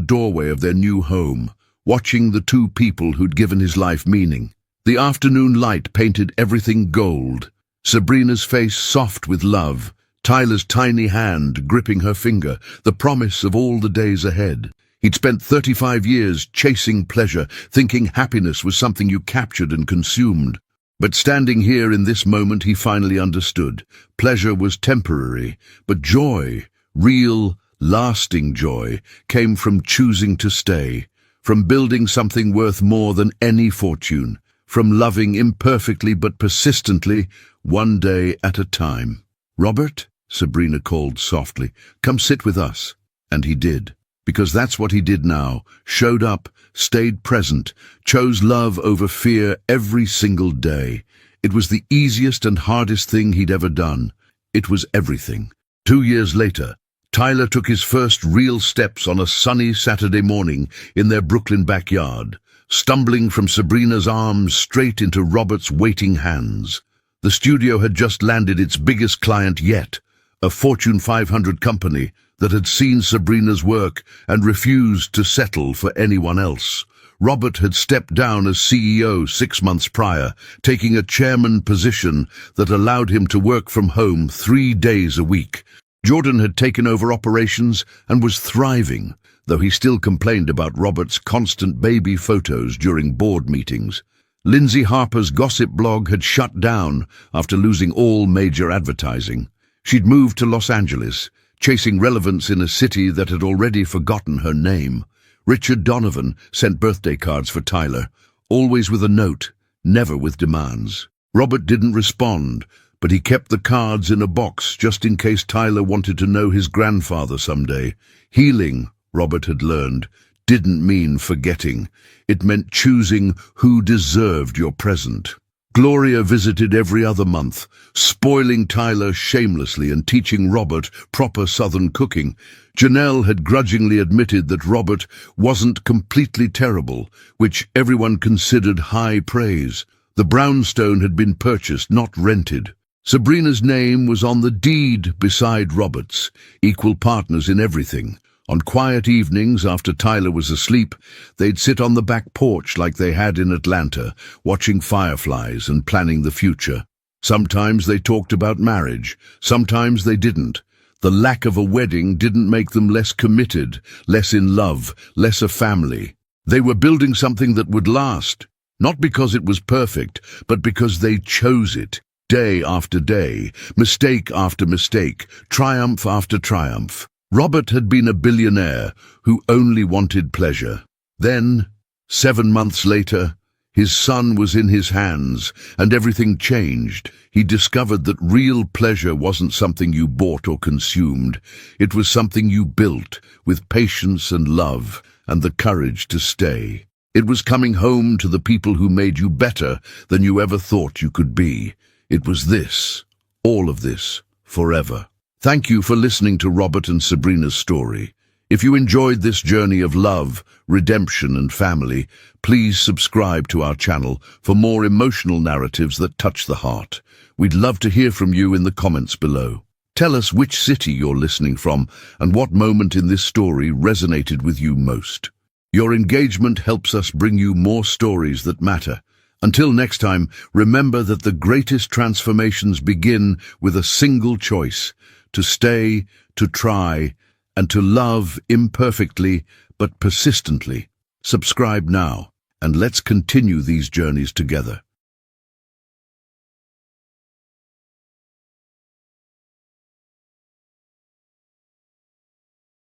doorway of their new home, watching the two people who'd given his life meaning. The afternoon light painted everything gold, Sabrina's face soft with love, Tyler's tiny hand gripping her finger, the promise of all the days ahead. He'd spent 35 years chasing pleasure, thinking happiness was something you captured and consumed. But standing here in this moment, he finally understood. Pleasure was temporary, but joy, real, lasting joy, came from choosing to stay, from building something worth more than any fortune, from loving imperfectly but persistently, one day at a time. Robert, Sabrina called softly, come sit with us. And he did. Because that's what he did now, showed up, stayed present, chose love over fear every single day. It was the easiest and hardest thing he'd ever done. It was everything. 2 years later, Tyler took his first real steps on a sunny Saturday morning in their Brooklyn backyard, stumbling from Sabrina's arms straight into Robert's waiting hands. The studio had just landed its biggest client yet, a Fortune 500 company that had seen Sabrina's work and refused to settle for anyone else. Robert had stepped down as CEO 6 months prior, taking a chairman position that allowed him to work from home 3 days a week. Jordan had taken over operations and was thriving, though he still complained about Robert's constant baby photos during board meetings. Lindsay Harper's gossip blog had shut down after losing all major advertising. She'd moved to Los Angeles, chasing relevance in a city that had already forgotten her name. Richard Donovan sent birthday cards for Tyler, always with a note, never with demands. Robert didn't respond, but he kept the cards in a box just in case Tyler wanted to know his grandfather someday. Healing, Robert had learned, didn't mean forgetting. It meant choosing who deserved your present. Gloria visited every other month, spoiling Tyler shamelessly and teaching Robert proper Southern cooking. Janelle had grudgingly admitted that Robert wasn't completely terrible, which everyone considered high praise. The brownstone had been purchased, not rented. Sabrina's name was on the deed beside Robert's, equal partners in everything. On quiet evenings after Tyler was asleep, they'd sit on the back porch like they had in Atlanta, watching fireflies and planning the future. Sometimes they talked about marriage, sometimes they didn't. The lack of a wedding didn't make them less committed, less in love, less a family. They were building something that would last, not because it was perfect, but because they chose it. Day after day, mistake after mistake, triumph after triumph. Robert had been a billionaire who only wanted pleasure. Then, 7 months later, his son was in his hands, and everything changed. He discovered that real pleasure wasn't something you bought or consumed. It was something you built, with patience and love, and the courage to stay. It was coming home to the people who made you better than you ever thought you could be. It was this, all of this, forever. Thank you for listening to Robert and Sabrina's story. If you enjoyed this journey of love, redemption, and family, please subscribe to our channel for more emotional narratives that touch the heart. We'd love to hear from you in the comments below. Tell us which city you're listening from and what moment in this story resonated with you most. Your engagement helps us bring you more stories that matter. Until next time, remember that the greatest transformations begin with a single choice: to stay, to try, and to love imperfectly but persistently. Subscribe now, and let's continue these journeys together.